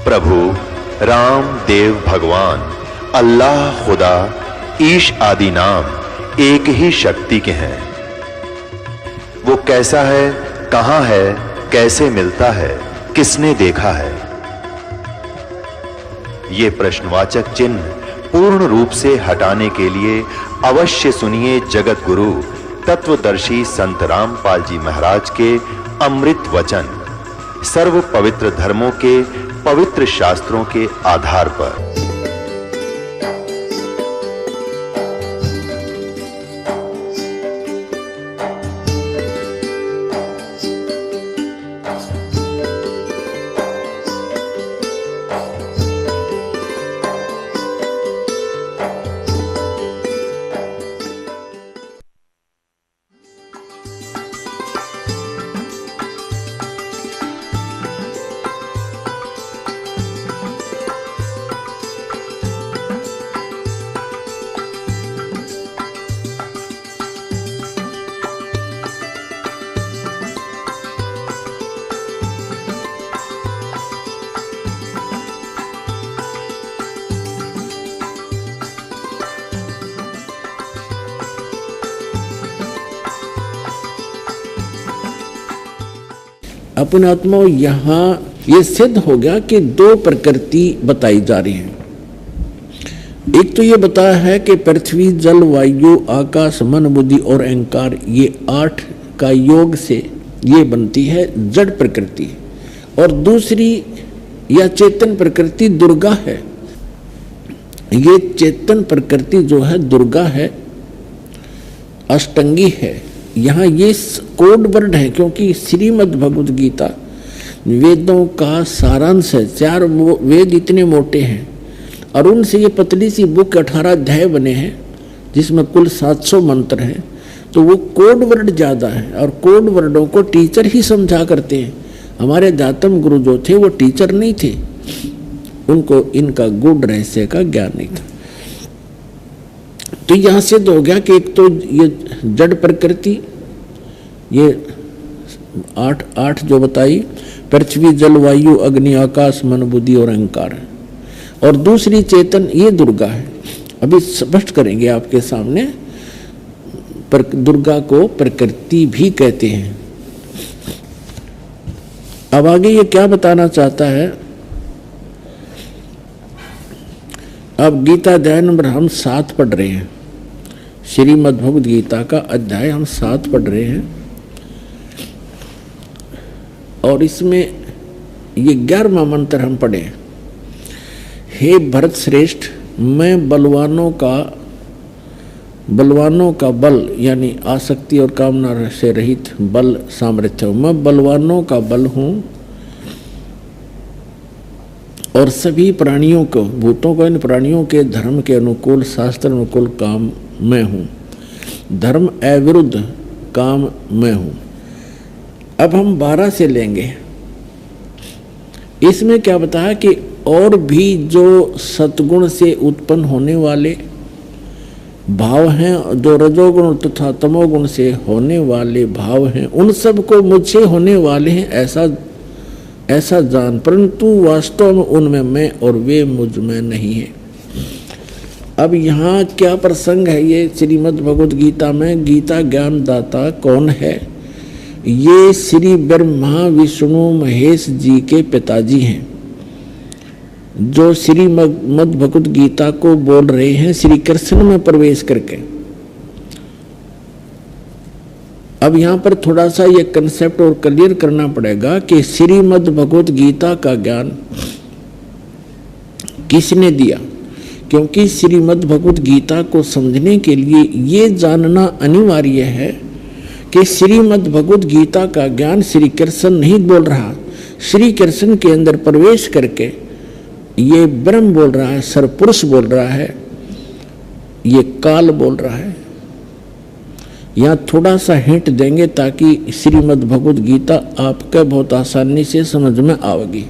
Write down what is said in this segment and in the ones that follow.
प्रभु राम देव भगवान अल्लाह खुदा ईश आदि नाम एक ही शक्ति के हैं। वो कैसा है, कहां है, कैसे मिलता है, किसने देखा है? ये प्रश्नवाचक चिन्ह पूर्ण रूप से हटाने के लिए अवश्य सुनिए जगत गुरु तत्वदर्शी संत रामपाल जी महाराज के अमृत वचन, सर्व पवित्र धर्मों के पवित्र शास्त्रों के आधार पर। अपने आत्मा यहाँ ये सिद्ध हो गया कि दो प्रकृति बताई जा रही है। एक तो ये बताया है कि पृथ्वी, जल, वायु, आकाश, मन, बुद्धि और अहंकार, ये 8 का योग से ये बनती है जड़ प्रकृति। और दूसरी या चेतन प्रकृति दुर्गा है। ये चेतन प्रकृति जो है दुर्गा है, अष्टंगी है। यहाँ ये कोड वर्ड है क्योंकि श्रीमद् भगवद गीता वेदों का सारांश है। 4 वेद इतने मोटे हैं और उनसे ये पतली सी बुक 18 अध्याय बने हैं जिसमें कुल 700 मंत्र हैं। तो वो कोड वर्ड ज़्यादा है और कोड वर्डों को टीचर ही समझा करते हैं। हमारे दातम गुरु जो थे वो टीचर नहीं थे, उनको इनका गूढ़ रहस्य का ज्ञान नहीं था। तो यहाँ से तो हो गया कि एक तो ये जड़ प्रकृति, ये 8 जो बताई, पृथ्वी, जल, वायु, अग्नि, आकाश, मन, बुद्धि और अहंकार है। और दूसरी चेतन ये दुर्गा है। अभी स्पष्ट करेंगे आपके सामने। दुर्गा को प्रकृति भी कहते हैं। अब आगे ये क्या बताना चाहता है। अब गीता अध्याय नंबर हम 7 पढ़ रहे हैं। श्रीमद् भगवद गीता का अध्याय हम 7 पढ़ रहे हैं और इसमें ये 11वां मंत्र हम पढ़े। हे भरत श्रेष्ठ, मैं बलवानों का बल यानी आसक्ति और कामना से रहित बल सामर्थ्य हूँ। मैं बलवानों का बल हूँ और सभी प्राणियों को, भूतों को, इन प्राणियों के धर्म के अनुकूल, शास्त्र अनुकूल काम मैं हूँ। धर्म अविरुद्ध काम मैं हूँ। अब हम 12 से लेंगे। इसमें क्या बताया कि और भी जो सतगुण से उत्पन्न होने वाले भाव हैं, जो रजोगुण तथा तमोगुण से होने वाले भाव हैं, उन सब को मुझसे होने वाले हैं ऐसा जान, परंतु वास्तव में उनमें मैं और वे मुझ में नहीं है। अब यहाँ क्या प्रसंग है। ये श्रीमद् भगवद गीता में गीता ज्ञान दाता कौन है। ये श्री ब्रह्मा विष्णु महेश जी के पिताजी हैं जो श्रीमद् भगवद गीता को बोल रहे हैं श्री कृष्ण में प्रवेश करके। अब यहाँ पर थोड़ा सा ये कंसेप्ट और क्लियर करना पड़ेगा कि श्रीमद् भगवद गीता का ज्ञान किसने दिया, क्योंकि श्रीमद् भगवद गीता को समझने के लिए ये जानना अनिवार्य है कि श्रीमद् भगवद गीता का ज्ञान श्री कृष्ण नहीं बोल रहा। श्री कृष्ण के अंदर प्रवेश करके ये ब्रह्म बोल रहा है, सरपुरुष बोल रहा है, ये काल बोल रहा है। यहाँ थोड़ा सा हिंट देंगे ताकि श्रीमद् भगवद गीता आपका बहुत आसानी से समझ में आएगी।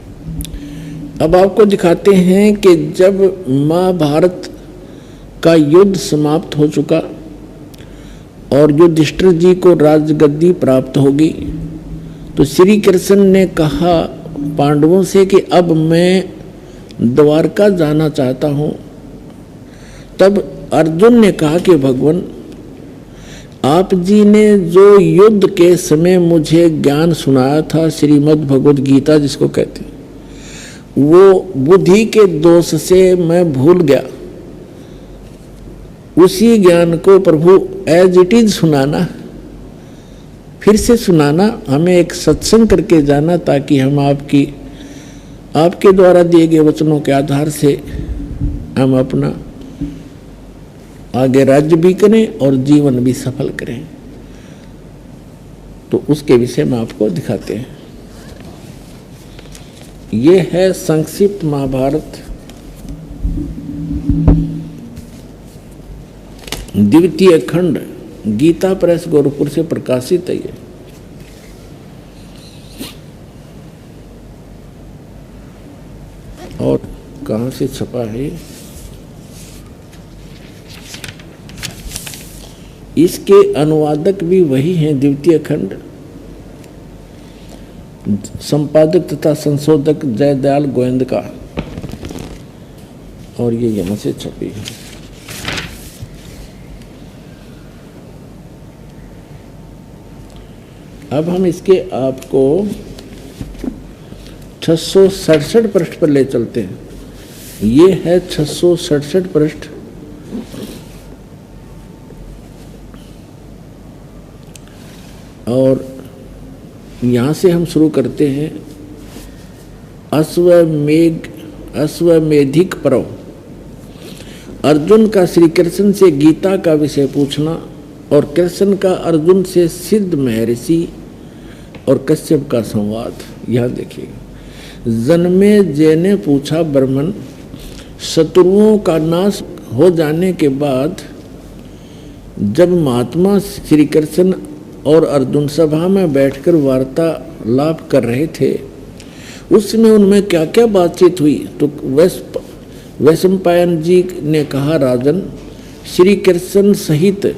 अब आपको दिखाते हैं कि जब महाभारत का युद्ध समाप्त हो चुका और युधिष्ठिर जी को राजगद्दी प्राप्त होगी, तो श्री कृष्ण ने कहा पांडवों से कि अब मैं द्वारका जाना चाहता हूं। तब अर्जुन ने कहा कि भगवान, आप जी ने जो युद्ध के समय मुझे ज्ञान सुनाया था, श्रीमद् भगवद गीता जिसको कहते हैं, वो बुद्धि के दोष से मैं भूल गया। उसी ज्ञान को प्रभु एज इट इज सुनाना, फिर से सुनाना, हमें एक सत्संग करके जाना, ताकि हम आपके द्वारा दिए गए वचनों के आधार से हम अपना आगे राज्य भी करें और जीवन भी सफल करें। तो उसके विषय में आपको दिखाते हैं। ये है संक्षिप्त महाभारत द्वितीय खंड, गीता प्रेस गोरखपुर से प्रकाशित है। ये और कहां से छपा है? इसके अनुवादक भी वही हैं, द्वितीय खंड, संपादक तथा संशोधक जयदयाल गोविंद का, और ये यहां से छपी है। अब हम इसके आपको 667 पृष्ठ पर ले चलते हैं। ये है 667 पृष्ठ। और यहाँ से हम शुरू करते हैं। अश्वमेधिक पर्व। अर्जुन का श्री कृष्ण से गीता का विषय पूछना और कृष्ण का अर्जुन से सिद्ध महर्षि और कश्यप का संवाद। यहाँ देखिएगा। जन्मेजय ने पूछा, ब्राह्मण, शत्रुओं का नाश हो जाने के बाद जब महात्मा श्री कृष्ण और अर्जुन सभा में बैठकर वार्तालाप कर रहे थे, उसमें उनमें क्या क्या बातचीत हुई? तो वैशंपायन जी ने कहा, राजन, श्री कृष्ण सहित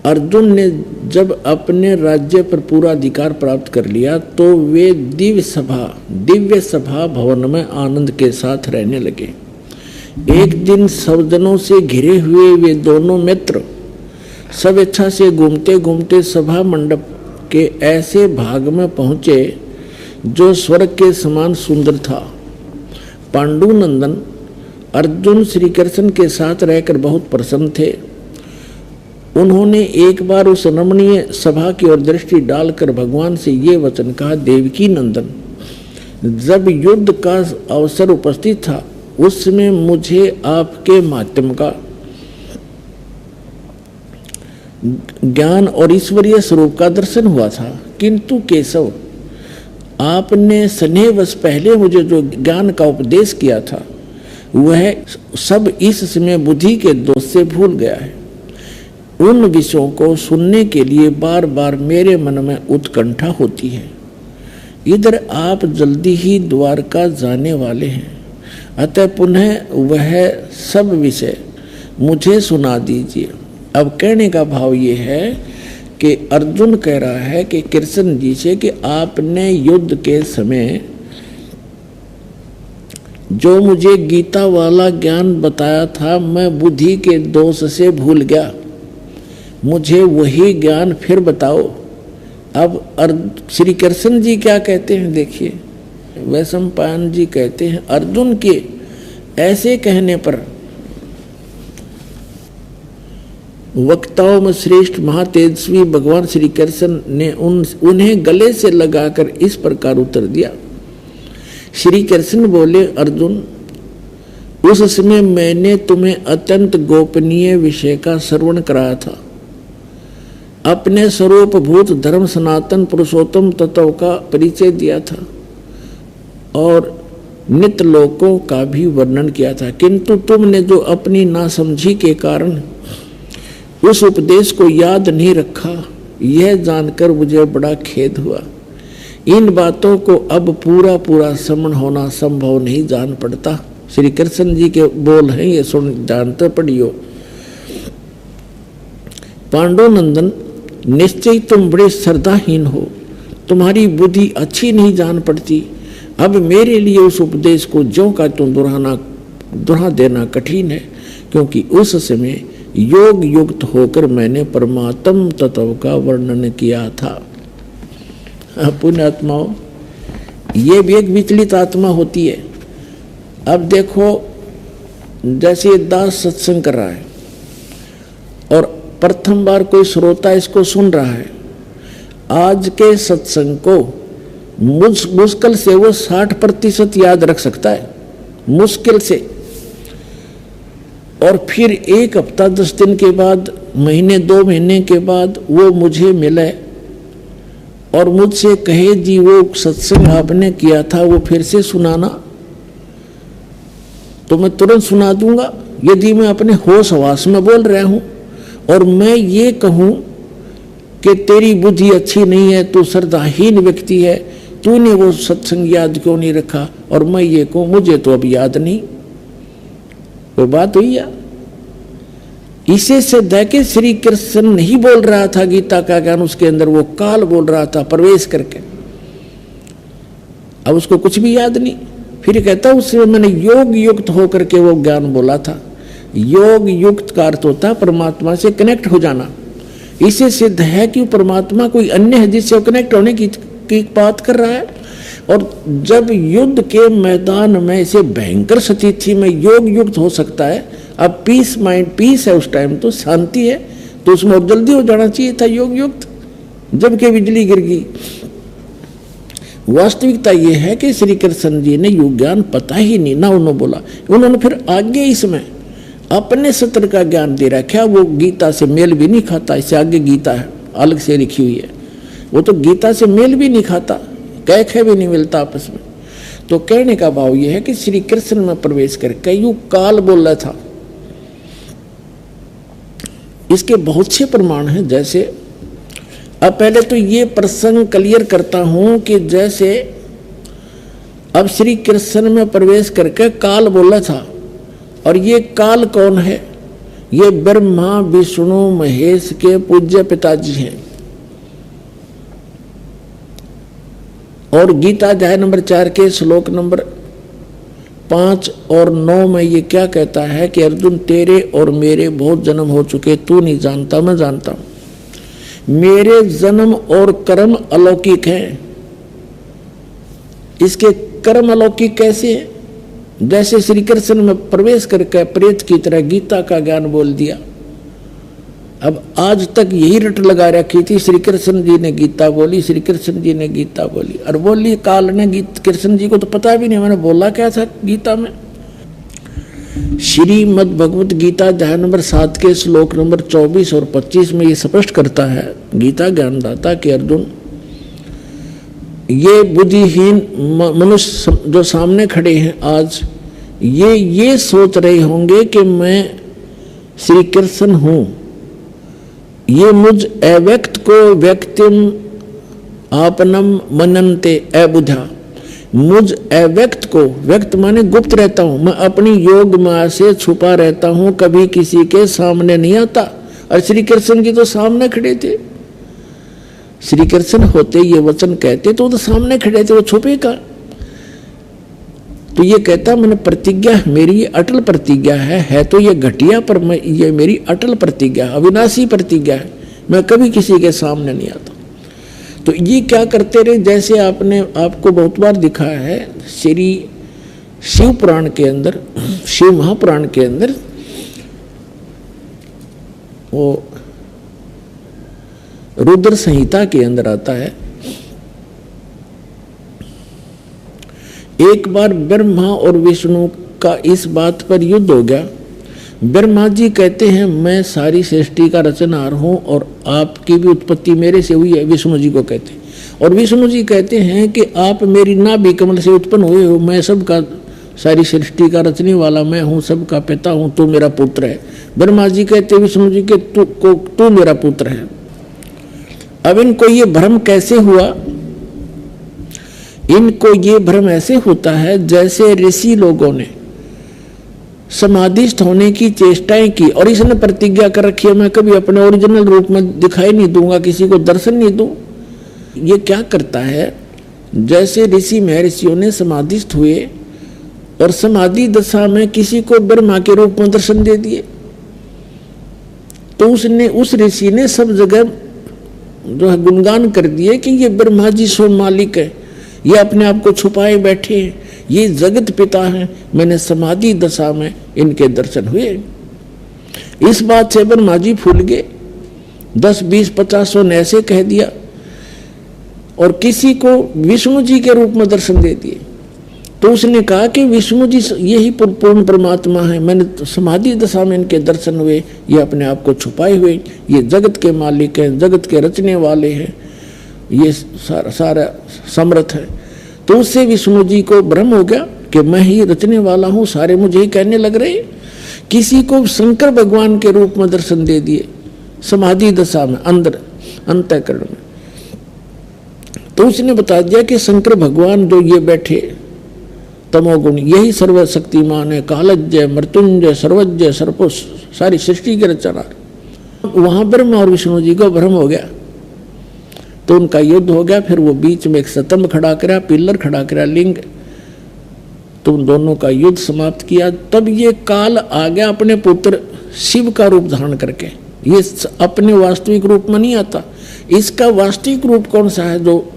अर्जुन ने जब अपने राज्य पर पूरा अधिकार प्राप्त कर लिया तो वे दिव्य सभा भवन में आनंद के साथ रहने लगे। एक दिन सज्जनों से घिरे हुए वे दोनों मित्र स्वेच्छा से घूमते घूमते सभा मंडप के ऐसे भाग में पहुंचे जो स्वर्ग के समान सुंदर था। पांडुनंदन अर्जुन श्री कृष्ण के साथ रहकर बहुत प्रसन्न थे। उन्होंने एक बार उस रमणीय सभा की ओर दृष्टि डालकर भगवान से ये वचन कहा, देवकी नंदन, जब युद्ध का अवसर उपस्थित था उसमें मुझे आपके माध्यम का ज्ञान और ईश्वरीय स्वरूप का दर्शन हुआ था, किंतु केशव, आपने स्नेहवश पहले मुझे जो ज्ञान का उपदेश किया था वह सब इस समय बुद्धि के दोष से भूल गया है। उन विषयों को सुनने के लिए बार बार मेरे मन में उत्कंठा होती है। इधर आप जल्दी ही द्वारका जाने वाले हैं, अतः पुनः वह सब विषय मुझे सुना दीजिए। अब कहने का भाव ये है कि अर्जुन कह रहा है कि कृष्ण जी से कि आपने युद्ध के समय जो मुझे गीता वाला ज्ञान बताया था, मैं बुद्धि के दोष से भूल गया, मुझे वही ज्ञान फिर बताओ। अब श्री कृष्ण जी क्या कहते हैं देखिए। वैशंपायन जी कहते हैं, अर्जुन के ऐसे कहने पर वक्ताओं में श्रेष्ठ महातेजस्वी भगवान श्री कृष्ण ने उन्हें गले से लगाकर इस प्रकार उत्तर दिया। श्री कृष्ण बोले, अर्जुन, उस समय मैंने तुम्हें अत्यंत गोपनीय विषय का श्रवण कराया था। अपने स्वरूप भूत धर्म सनातन पुरुषोत्तम तत्व का परिचय दिया था और नित्य लोकों का भी वर्णन किया था, किंतु तुमने जो अपनी नासमझी के कारण उस उपदेश को याद नहीं रखा, यह जानकर मुझे बड़ा खेद हुआ। इन बातों को अब पूरा पूरा समझ होना संभव नहीं जान पड़ता। श्री कृष्ण जी के बोल हैं, ये सुन जानते पढ़ियो। पांडुनंदन, निश्चय तुम बड़े श्रद्धाहीन हो, तुम्हारी बुद्धि अच्छी नहीं जान पड़ती, अब मेरे लिए उस उपदेश को ज्यों का त्यों दोहरा देना कठिन है, क्योंकि उस समय योग युक्त होकर मैंने परमात्म तत्व का वर्णन किया था। पुण्यात्माओं, ये भी एक विचलित आत्मा होती है। अब देखो, जैसे दास सत्संग कर रहा है और प्रथम बार कोई श्रोता इसको सुन रहा है, आज के सत्संग को मुश्किल से वो 60% याद रख सकता है, मुश्किल से। और फिर 1 हफ्ता 10 दिन के बाद, महीने 2 महीने के बाद वो मुझे मिले और मुझसे कहे जी वो सत्संग आपने किया था वो फिर से सुनाना, तो मैं तुरंत सुना दूंगा। यदि मैं अपने होश हवास में बोल रहा हूं और मैं ये कहूं कि तेरी बुद्धि अच्छी नहीं है, तू श्रद्धाहीन व्यक्ति है, तूने वो सत्संग याद क्यों नहीं रखा, और मैं ये कहूं मुझे तो अब याद नहीं, वो बात हुई या? इसे सिद्ध है कि श्री कृष्ण नहीं बोल रहा था गीता का ज्ञान, उसके अंदर वो काल बोल रहा था प्रवेश करके। अब उसको कुछ भी याद नहीं। फिर कहता उससे मैंने योग युक्त होकर के वो ज्ञान बोला था। योग युक्त का अर्थ होता है परमात्मा से कनेक्ट हो जाना। इसे सिद्ध है कि परमात्मा कोई अन्य है जिससे कनेक्ट होने की बात कर रहा है। और जब युद्ध के मैदान में इसे भयंकर स्थिति में योग युक्त हो सकता है, अब पीस माइंड पीस है, उस टाइम तो शांति है, तो उसमें और जल्दी हो जाना चाहिए था योग युक्त, जबकि बिजली गिर गई। वास्तविकता यह है कि श्री कृष्ण जी ने योग ज्ञान पता ही नहीं ना उन्होंने बोला। उन्होंने फिर आगे इसमें अपने सत्र का ज्ञान दे रखा, वो गीता से मेल भी नहीं खाता। इससे आगे गीता है अलग से लिखी हुई है, वो तो गीता से मेल भी नहीं खाता, कैखे भी नहीं मिलता आपस में। तो कहने का भाव यह है कि श्री कृष्ण में प्रवेश करके यूं काल बोल रहा था। इसके बहुत से प्रमाण हैं। जैसे अब पहले तो ये प्रसंग क्लियर करता हूं कि जैसे अब श्री कृष्ण में प्रवेश करके काल बोला था, और ये काल कौन है? ये ब्रह्मा विष्णु महेश के पूज्य पिताजी हैं। और गीता अध्याय नंबर 4 के श्लोक नंबर 5 और 9 में ये क्या कहता है कि अर्जुन तेरे और मेरे बहुत जन्म हो चुके, तू नहीं जानता मैं जानता हूं। मेरे जन्म और कर्म अलौकिक हैं। इसके कर्म अलौकिक कैसे है? जैसे श्री कृष्ण में प्रवेश करके प्रेत की तरह गीता का ज्ञान बोल दिया। अब आज तक यही रट लगा रखी थी, श्री कृष्ण जी ने गीता बोली, श्री कृष्ण जी ने गीता बोली, और बोली काल ने कृष्ण जी को तो पता भी नहीं मैंने बोला क्या था गीता में। श्रीमद् भगवत गीता अध्याय नंबर 7 के श्लोक नंबर 24 और 25 में ये स्पष्ट करता है गीता ज्ञानदाता कि अर्जुन, ये बुद्धिहीन मनुष्य जो सामने खड़े हैं आज, ये सोच रहे होंगे कि मैं श्री कृष्ण हूं। ये मुझ अव्यक्त को व्यक्तिम आपनम मनन्ते अबुधा, मुझ अव्यक्त को, व्यक्त माने गुप्त रहता हूं, मैं अपनी योग माया से छुपा रहता हूं, कभी किसी के सामने नहीं आता। और श्री कृष्ण जी तो सामने खड़े थे। श्री कृष्ण होते ये वचन कहते तो सामने खड़े थे, वो छुपे का। तो ये कहता मैंने प्रतिज्ञा, मेरी ये अटल प्रतिज्ञा है तो ये घटिया, पर मैं ये मेरी अटल प्रतिज्ञा, अविनाशी प्रतिज्ञा है, मैं कभी किसी के सामने नहीं आता। तो ये क्या करते रहे? जैसे आपको बहुत बार दिखा है श्री शिव पुराण के अंदर, शिव महापुराण के अंदर, वो रुद्र संहिता के अंदर आता है, एक बार ब्रह्मा और विष्णु का इस बात पर युद्ध हो गया। ब्रह्मा जी कहते हैं मैं सारी सृष्टि का रचनहार हूं और आपकी भी उत्पत्ति मेरे से हुई है, विष्णु जी को कहते हैं। और विष्णु जी कहते हैं कि आप मेरी नाभि कमल से उत्पन्न हुए हो, मैं सबका, सारी सृष्टि का रचने वाला मैं हूं, सबका पिता हूं, तू मेरा पुत्र है। ब्रह्मा जी कहते विष्णु जी के तू मेरा पुत्र है। अब इनको ये भ्रम कैसे हुआ? इनको ये भ्रम ऐसे होता है जैसे ऋषि लोगों ने समाधिस्थ होने की चेष्टाएं की और इसने प्रतिज्ञा कर रखी है मैं कभी अपने ओरिजिनल रूप में दिखाई नहीं दूंगा, किसी को दर्शन नहीं दूं। ये क्या करता है जैसे ऋषि महर्षियों ने समाधिस्थ हुए और समाधि दशा में किसी को ब्रह्मा के रूप में दर्शन दे दिए, तो उस ऋषि ने सब जगह जो है गुणगान कर दिए कि ये ब्रह्मा जी सो मालिक है, ये अपने आप को छुपाए बैठे हैं, ये जगत पिता हैं, मैंने समाधि दशा में इनके दर्शन हुए। इस बात से ब्रह्मा जी फूल गए, 10, 20, 50 ने ऐसे कह दिया और किसी को विष्णु जी के रूप में दर्शन दे दिए। तो उसने कहा कि विष्णु जी यही पूर्ण परमात्मा है, मैंने तो समाधि दशा में इनके दर्शन हुए, ये अपने आप को छुपाए हुए, ये जगत के मालिक हैं, जगत के रचने वाले हैं, ये सारा समर्थ है। तो उससे विष्णु जी को भ्रम हो गया कि मैं ही रचने वाला हूँ, सारे मुझे ही कहने लग रहे। किसी को शंकर भगवान के रूप में दर्शन दे दिए समाधि दशा में, अंदर अंतःकरण में। तो उसने बता दिया कि शंकर भगवान जो ये बैठे तमोगुण, यही सर्वशक्तिमान है, कालज्ञ, मृत्युंजय, सर्वज्ञ, सर्वपुष, सारी सृष्टि के रचना। वहां ब्रह्मा और विष्णु जी को भ्रम हो गया, तो उनका युद्ध हो गया। फिर वो बीच में एक स्तंभ खड़ा करा, पिलर खड़ा करा, लिंग, तो उन दोनों का युद्ध समाप्त किया। तब ये काल आ गया अपने पुत्र शिव का रूप धारण करके। ये अपने वास्तविक रूप में नहीं आता। इसका वास्तविक रूप कौन सा है? जो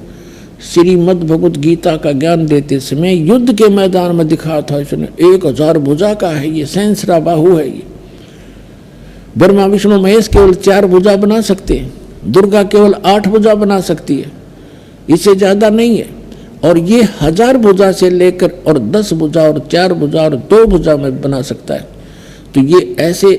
श्रीमद् भगवत गीता का ज्ञान देते समय युद्ध के मैदान में दिखा था इसने। 1000 भुजा का है ये, सहस्रा बाहु है ये। ब्रह्मा विष्णु महेश केवल 4 भुजा बना सकते हैं, दुर्गा केवल 8 भुजा बना सकती है, इससे ज्यादा नहीं है। और ये 1000 भुजा से लेकर और 10 भुजा और 4 भुजा और 2 भुजा में बना सकता है। तो ये ऐसे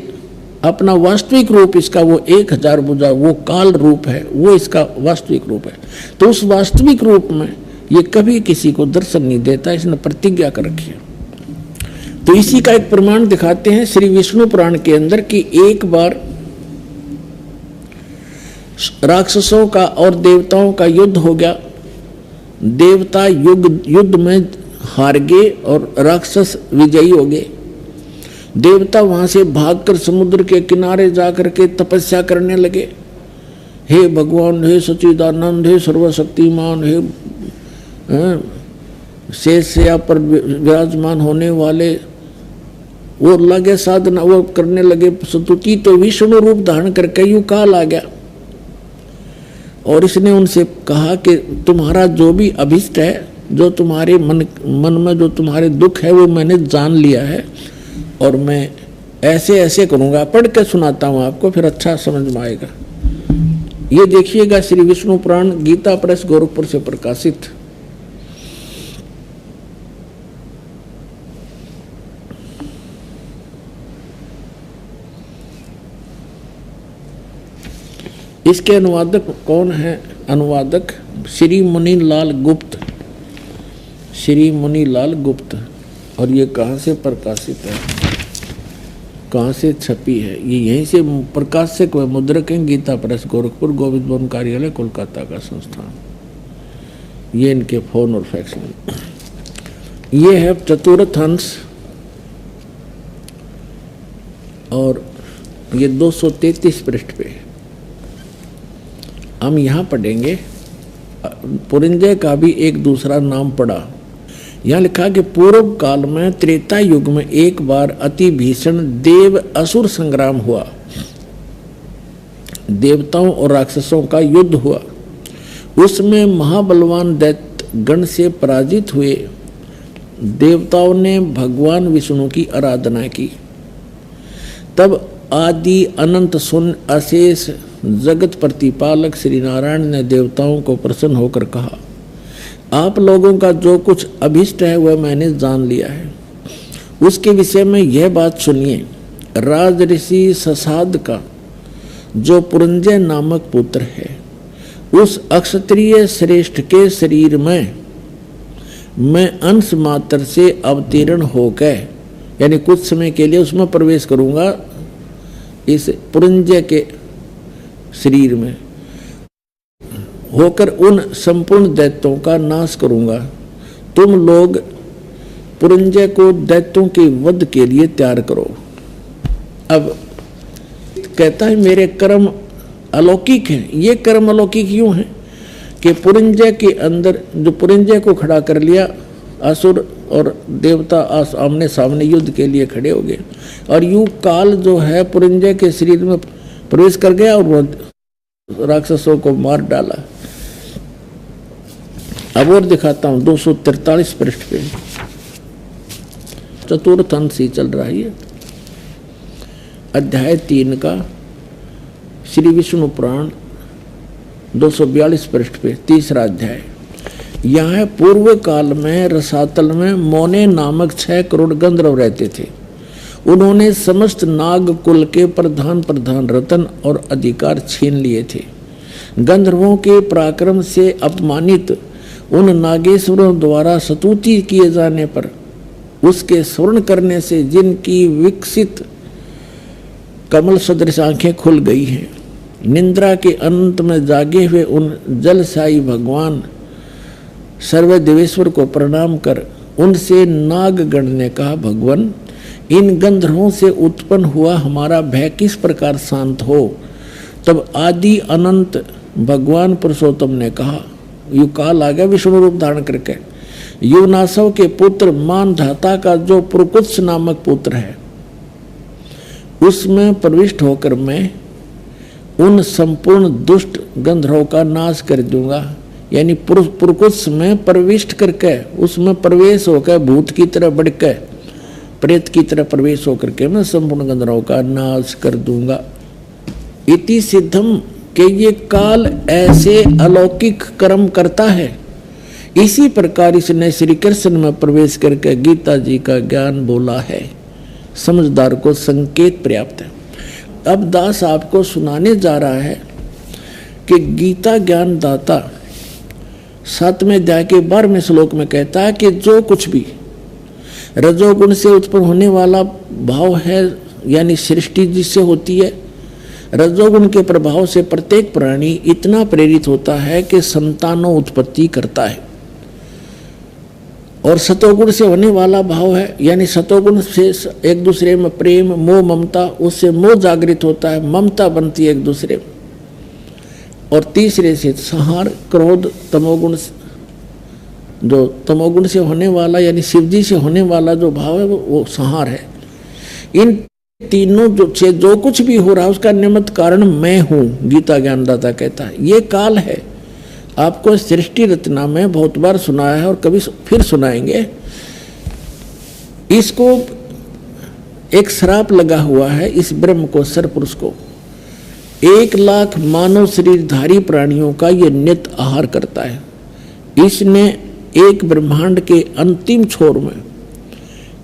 अपना वास्तविक रूप इसका वो 1000 भुजा, वो काल रूप है, वो इसका वास्तविक रूप है। तो उस वास्तविक रूप में ये कभी किसी को दर्शन नहीं देता, इसने प्रतिज्ञा कर रखी है। तो इसी का एक प्रमाण दिखाते हैं श्री विष्णु पुराण के अंदर कि एक बार राक्षसों का और देवताओं का युद्ध हो गया। देवता युद्ध में हार गए और राक्षस विजयी हो गए। देवता वहां से भागकर समुद्र के किनारे जाकर के तपस्या करने लगे। हे भगवान, हे सच्चिदानंद, हे सर्वशक्तिमान, हे शेषया पर विराजमान होने वाले, वो लगे साधना, वो करने लगे स्तुति। तो विष्णु रूप धारण करके यूं काल आ गया और इसने उनसे कहा कि तुम्हारा जो भी अभिष्ट है, जो तुम्हारे मन में जो तुम्हारे दुख है, वो मैंने जान लिया है और मैं ऐसे ऐसे करूंगा। पढ़ के सुनाता हूं आपको, फिर अच्छा समझ में आएगा। ये देखिएगा श्री विष्णु पुराण, गीता प्रेस, गोरखपुर से प्रकाशित। इसके अनुवादक कौन है? अनुवादक श्री मुनीलाल गुप्त, श्री मुनीलाल गुप्त। और ये कहाँ से प्रकाशित है, कहाँ से छपी है? ये यहीं से प्रकाशक व मुद्रक हैं, गीता प्रेस, गोरखपुर, गोविंद भवन कार्यालय, कोलकाता का संस्थान। ये इनके फोन और फैक्स। ये है चतुर्थ अंश और ये 233 पृष्ठ पे। हम यहाँ पढ़ेंगे पुरंजय का भी एक दूसरा नाम पढ़ा। यहाँ लिखा कि पूर्व काल में त्रेता युग में एक बार अति भीषण देव असुर संग्राम हुआ। देवताओं और राक्षसों का युद्ध हुआ। उसमें महाबलवान दैत्य गण से पराजित हुए देवताओं ने भगवान विष्णु की आराधना की। तब आदि अनंत शून्य अशेष जगत प्रतिपालक श्री नारायण ने देवताओं को प्रसन्न होकर कहा, आप लोगों का जो कुछ अभिष्ट है वह मैंने जान लिया है। उसके विषय में यह बात सुनिए। राज ऋषि ससाद का जो पुरंजय नामक पुत्र है, उस अक्षत्रिय श्रेष्ठ के शरीर में मैं अंश मात्र से अवतीर्ण होकर, यानी कुछ समय के लिए उसमें प्रवेश करूंगा, इस पुरंजय के शरीर में होकर उन संपूर्ण दैत्यों का नाश करूंगा। तुम लोग पुरंजय को दैत्यों के वध के लिए तैयार करो। अब कहता है मेरे कर्म अलौकिक हैं। ये कर्म अलौकिक क्यों हैं? कि पुरंजय के अंदर जो पुरंजय को खड़ा कर लिया, असुर और देवता आमने सामने युद्ध के लिए खड़े हो गए, और यूं काल जो है पुरंजय के शरीर में प्रवेश कर गया और वो राक्षसों को मार डाला। अब और दिखाता हूं 243 पृष्ठ पे, चतुर्थ अंश ही चल रहा है, अध्याय 3 का श्री विष्णु पुराण 242 पृष्ठ पे, तीसरा अध्याय। यहाँ पूर्व काल में रसातल में मोने नामक 6 करोड़ गंधर्व रहते थे। उन्होंने समस्त नाग कुल के प्रधान रतन और अधिकार छीन लिए थे। गंधर्वों के पराक्रम से अपमानित उन नागेश्वरों द्वारा स्तुति किए जाने पर उसके स्वर्ण करने से जिनकी विकसित कमल सदृश आंखें खुल गई हैं, निंद्रा के अंत में जागे हुए उन जलसाई भगवान सर्वदेवेश्वर को प्रणाम कर उनसे नागगण ने कहा, भगवान, इन गंधर्वों से उत्पन्न हुआ हमारा भय किस प्रकार शांत हो। तब आदि अनंत भगवान पुरुषोत्तम ने कहा, यु काल आ गया विष्णु रूप धारण करके, युवनासव के पुत्र मानधाता का जो पुरकुत्स नामक पुत्र है उसमें प्रविष्ट होकर मैं उन संपूर्ण दुष्ट गंधर्वों का नाश कर दूंगा। यानी पुरकुत्स में प्रविष्ट करके उसमें प्रवेश होकर भूत की तरह बढ़कर प्रेत की तरह प्रवेश होकर के मैं संपूर्ण गंधर्वों का नाश कर दूंगा। इति सिद्धम के ये काल ऐसे अलौकिक कर्म करता है। इसी प्रकार इसने श्री कृष्ण में प्रवेश करके गीता जी का ज्ञान बोला है। समझदार को संकेत पर्याप्त है। अब दास आपको सुनाने जा रहा है कि गीता ज्ञान दाता 7वें अध्याय के 12वें श्लोक में कहता है कि जो कुछ भी रजोगुण से उत्पन्न होने वाला भाव है, यानी सृष्टि जिससे होती है, रजोगुण के प्रभाव से प्रत्येक प्राणी इतना प्रेरित होता है कि संतानों उत्पत्ति करता है। और सतोगुण से होने वाला भाव है, यानी सतोगुण से एक दूसरे में प्रेम मोह ममता, उससे मोह जागृत होता है, ममता बनती है एक दूसरे में। और तीसरे से संहार क्रोध तमोगुण, जो तमोगुण से होने वाला यानी शिवजी से होने वाला जो भाव है वो संहार है। इन तीनों जो कुछ भी हो रहा है उसका निमित्त कारण मैं हूँ, गीता ज्ञानदाता कहता है। ये काल है, आपको सृष्टि रचना में बहुत बार सुनाया है और कभी फिर सुनाएंगे। इसको एक श्राप लगा हुआ है इस ब्रह्म को, सरपुरुष को। 1,00,000 मानव शरीरधारी प्राणियों का ये नित्य आहार करता है। इसने एक ब्रह्मांड के अंतिम छोर में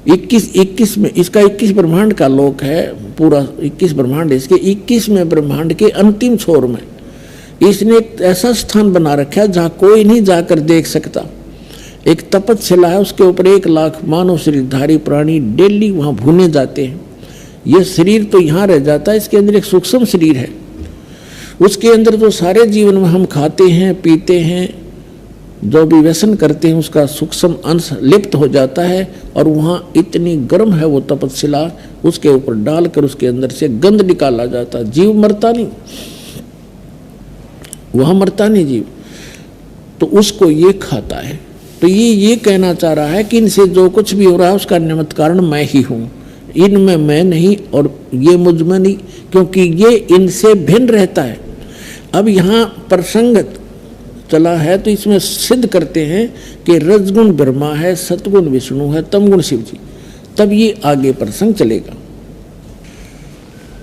21 में, इसका 21 ब्रह्मांड का लोक है, पूरा 21 ब्रह्मांड, इसके 21वें ब्रह्मांड के अंतिम छोर में इसने एक ऐसा स्थान बना रखा है जहाँ कोई नहीं जाकर देख सकता। एक तपस्या है, उसके ऊपर 1,00,000 मानव शरीरधारी प्राणी डेली वहाँ भूने जाते हैं। ये शरीर तो यहाँ रह जाता है, इसके अंदर एक सूक्ष्म शरीर है, उसके अंदर जो सारे जीवन में हम खाते हैं पीते हैं, जो भी व्यसन करते हैं, उसका सूक्ष्म अंश लिप्त हो जाता है। और वहाँ इतनी गर्म है वो तपस्या, उसके ऊपर डालकर उसके अंदर से गंध निकाला जाता है। जीव मरता नहीं, वह मरता नहीं जीव, तो उसको ये खाता है। तो ये कहना चाह रहा है कि इनसे जो कुछ भी हो रहा है उसका निमित्त कारण मैं ही हूँ, इनमें मैं नहीं और ये मुझ में नहीं, क्योंकि ये इनसे भिन्न रहता है। अब यहाँ प्रसंग चला है तो इसमें सिद्ध करते हैं कि रजगुण ब्रह्मा है, सतगुण विष्णु है, तमगुण शिव जी। तब ये आगे प्रसंग चलेगा।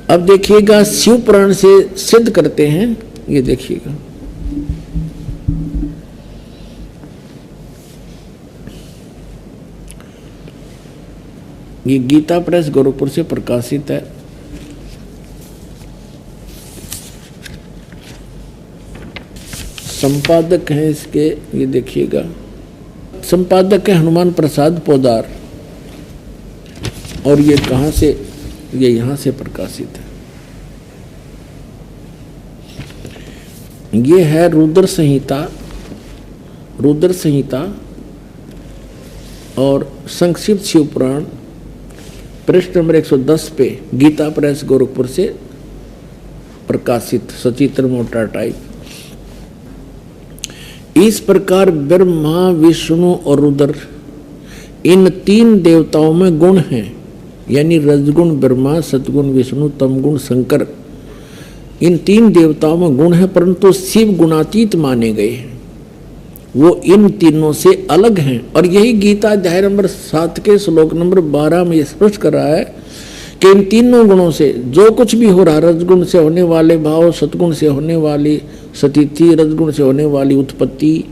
अब देखिएगा शिव पुराण से सिद्ध करते हैं, ये देखिएगा। ये गीता प्रेस गोरखपुर से प्रकाशित है। संपादक हैं इसके, ये देखिएगा, संपादक है हनुमान प्रसाद पोदार। और ये कहाँ से, ये यहाँ से प्रकाशित है। ये है रुद्र संहिता और संक्षिप्त शिव पुराण, पृष्ठ नंबर 110 पे, गीता प्रेस गोरखपुर से प्रकाशित, सचित्र मोटा टाइप। इस प्रकार ब्रह्मा, विष्णु और रुद्र, इन तीन देवताओं में गुण हैं, यानी रजगुण ब्रह्मा, सतगुण विष्णु, तमगुण शंकर। इन तीन देवताओं में गुण है, परंतु शिव गुणातीत माने गए हैं, वो इन तीनों से अलग हैं। और यही गीता अध्याय नंबर 7 के श्लोक नंबर 12 में स्पष्ट कर रहा है कि इन तीनों गुणों से जो कुछ भी हो रहा, रजगुण से होने वाले भाव, सतगुण से होने वाली स्थिति, रजगुण से होने वाली उत्पत्ति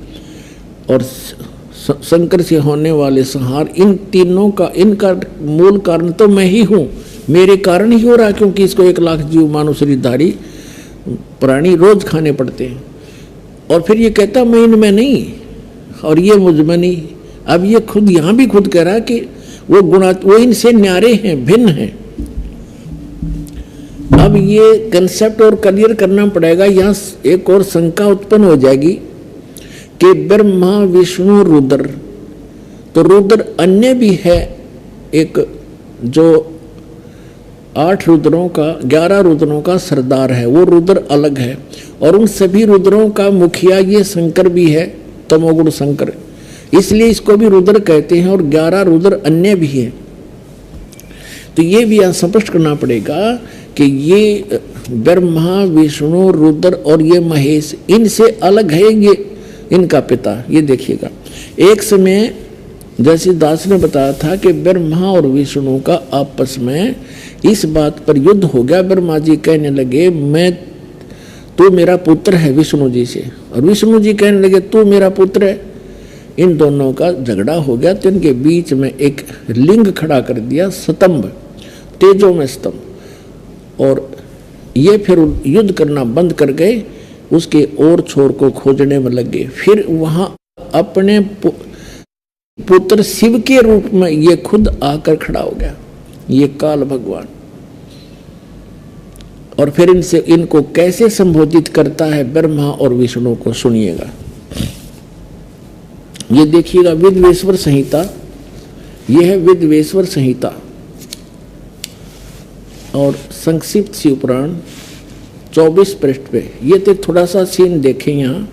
और शंकर से होने वाले संहार, इन तीनों का, इनका मूल कारण तो मैं ही हूँ, मेरे कारण ही हो रहा है, क्योंकि इसको 1 लाख जीव मानव शरीरधारी प्राणी रोज खाने पड़ते हैं। और फिर ये कहता मैं इनमें नहीं और ये मुझ में नहीं। अब ये खुद यहाँ भी खुद कह रहा है कि वो इनसे न्यारे हैं, भिन्न हैं। अब ये कंसेप्ट और क्लियर करना पड़ेगा। यहाँ एक और शंका उत्पन्न हो जाएगी कि ब्रह्मा, विष्णु, रुद्र, तो रुद्र अन्य भी है, एक जो 8 रुद्रों का, 11 रुद्रों का सरदार है, वो रुद्र अलग है। और उन सभी रुद्रों का मुखिया ये शंकर भी है, तमोगुण शंकर, इसलिए इसको भी रुद्र कहते हैं। और 11 रुद्र अन्य भी हैं। तो ये भी यहाँ स्पष्ट करना पड़ेगा कि ये ब्रह्मा, विष्णु, रुद्र और ये महेश इनसे अलग है, ये इनका पिता। ये देखिएगा, एक समय जैसे दास ने बताया था कि ब्रह्मा और विष्णु का आपस में इस बात पर युद्ध हो गया। ब्रह्मा जी कहने लगे तू मेरा पुत्र है विष्णु जी से, और विष्णु जी कहने लगे तू मेरा पुत्र है। इन दोनों का झगड़ा हो गया, तो इनके बीच में एक लिंग खड़ा कर दिया, स्तंभ, तेजो में स्तंभ। और ये फिर युद्ध करना बंद कर गए, उसके और छोर को खोजने में लग गए। फिर वहां अपने पुत्र शिव के रूप में ये खुद आकर खड़ा हो गया, ये काल भगवान। और फिर इनको कैसे संबोधित करता है ब्रह्मा और विष्णु को, सुनिएगा। ये देखिएगा, विद्वेश्वर संहिता, ये है विद्वेश्वर संहिता और संक्षिप्त शिव पुराण 24 पृष्ठ पे। ये तो थोड़ा सा सीन देखें, यहाँ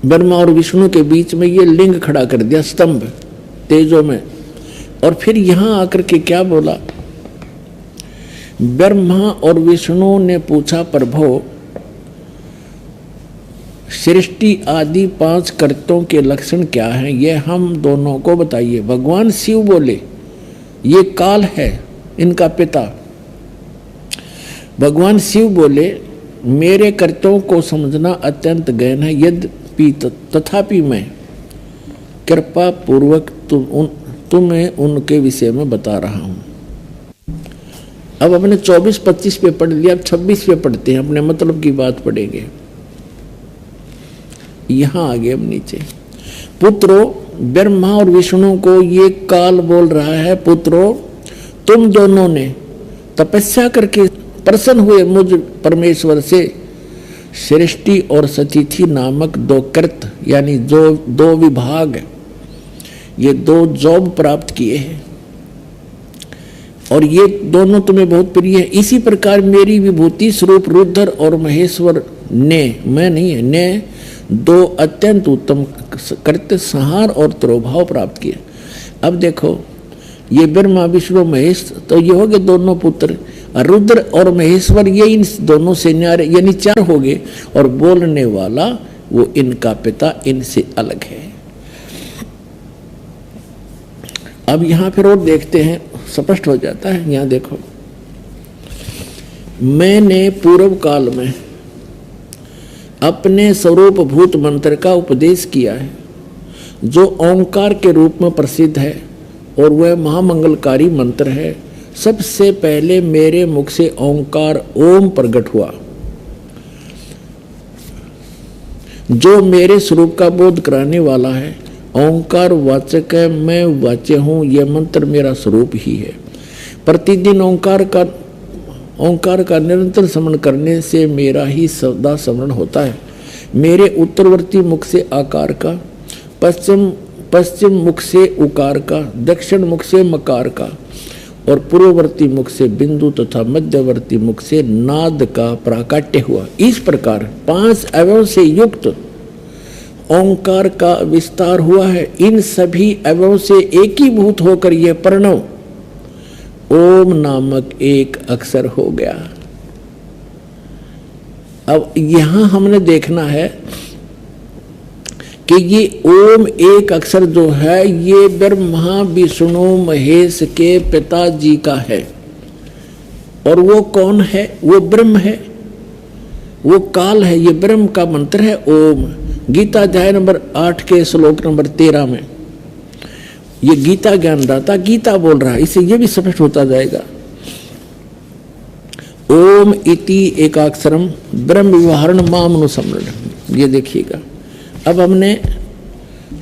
ब्रह्मा और विष्णु के बीच में ये लिंग खड़ा कर दिया, स्तंभ तेजो में। और फिर यहां आकर के क्या बोला, ब्रह्मा और विष्णु ने पूछा, प्रभु सृष्टि आदि 5 कर्तों के लक्षण क्या हैं, ये हम दोनों को बताइए। भगवान शिव बोले, ये काल है इनका पिता। भगवान शिव बोले, मेरे कर्तव्यों को समझना अत्यंत गहन है, यद्यपि तथापि मैं कृपा पूर्वक तुम्हें उनके विषय में बता रहा हूं। अब अपने 24-25 पे पढ़ लिया, अब 26 पे पढ़ते हैं, अपने मतलब की बात पढ़ेंगे। यहां आगे अब नीचे, पुत्रो, ब्रह्मा और विष्णु को ये काल बोल रहा है, पुत्रो तुम दोनों ने तपस्या करके प्रसन्न हुए मुझ परमेश्वर से सृष्टि और सतिथि नामक 2 कृत, यानी जो 2 विभाग, ये 2 जॉब प्राप्त किए हैं, और ये दोनों तुम्हें बहुत प्रिय है। इसी प्रकार मेरी विभूति स्वरूप रुद्र और महेश्वर ने, मैं नहीं है, ने 2 अत्यंत उत्तम कृत्य, संहार और तिरोभाव प्राप्त किए। अब देखो, ये ब्रह्मा, विष्णु, महेश, तो ये हो गए दोनों पुत्र। रुद्र और महेश्वर ये इन दोनों से न्यारे, यानी 4 हो गए। और बोलने वाला वो इनका पिता इनसे अलग है। अब यहां फिर और देखते हैं, स्पष्ट हो जाता है। यहां देखो, मैंने पूर्व काल में अपने स्वरूप भूत मंत्र का उपदेश किया है, जो ओंकार के रूप में प्रसिद्ध है, और वह महामंगलकारी मंत्र है। सबसे पहले मेरे मुख से ओंकार ओम प्रकट हुआ, जो मेरे स्वरूप का बोध कराने वाला है। ओंकार वाचक है, मैं वाच्य हूँ, यह मंत्र मेरा स्वरूप ही है। प्रतिदिन ओंकार का निरंतर स्मरण करने से मेरा ही सदा स्मरण होता है। मेरे उत्तरवर्ती मुख से आकार का, पश्चिम मुख से उकार का, दक्षिण मुख से मकार का, और पूर्ववर्ती मुख से बिंदु तथा मध्यवर्ती मुख से नाद का प्राकाट्य हुआ। इस प्रकार 5 अवयव से युक्त ओंकार का विस्तार हुआ है। इन सभी अवयव से एकीभूत होकर यह प्रणव ओम नामक एक अक्षर हो गया। अब यहां हमने देखना है कि ये ओम एक अक्षर जो है ये ब्रह्मा विष्णु महेश के पिताजी का है। और वो कौन है? वो ब्रह्म है, वो काल है। ये ब्रह्म का मंत्र है ओम। गीता अध्याय नंबर 8 के श्लोक नंबर 13 में ये गीता ज्ञानदाता गीता बोल रहा है। इससे ये भी स्पष्ट होता जाएगा। ओम इति एकाक्षरम ब्रह्म व्यवहारण मामनुसमरण। ये देखिएगा, अब हमने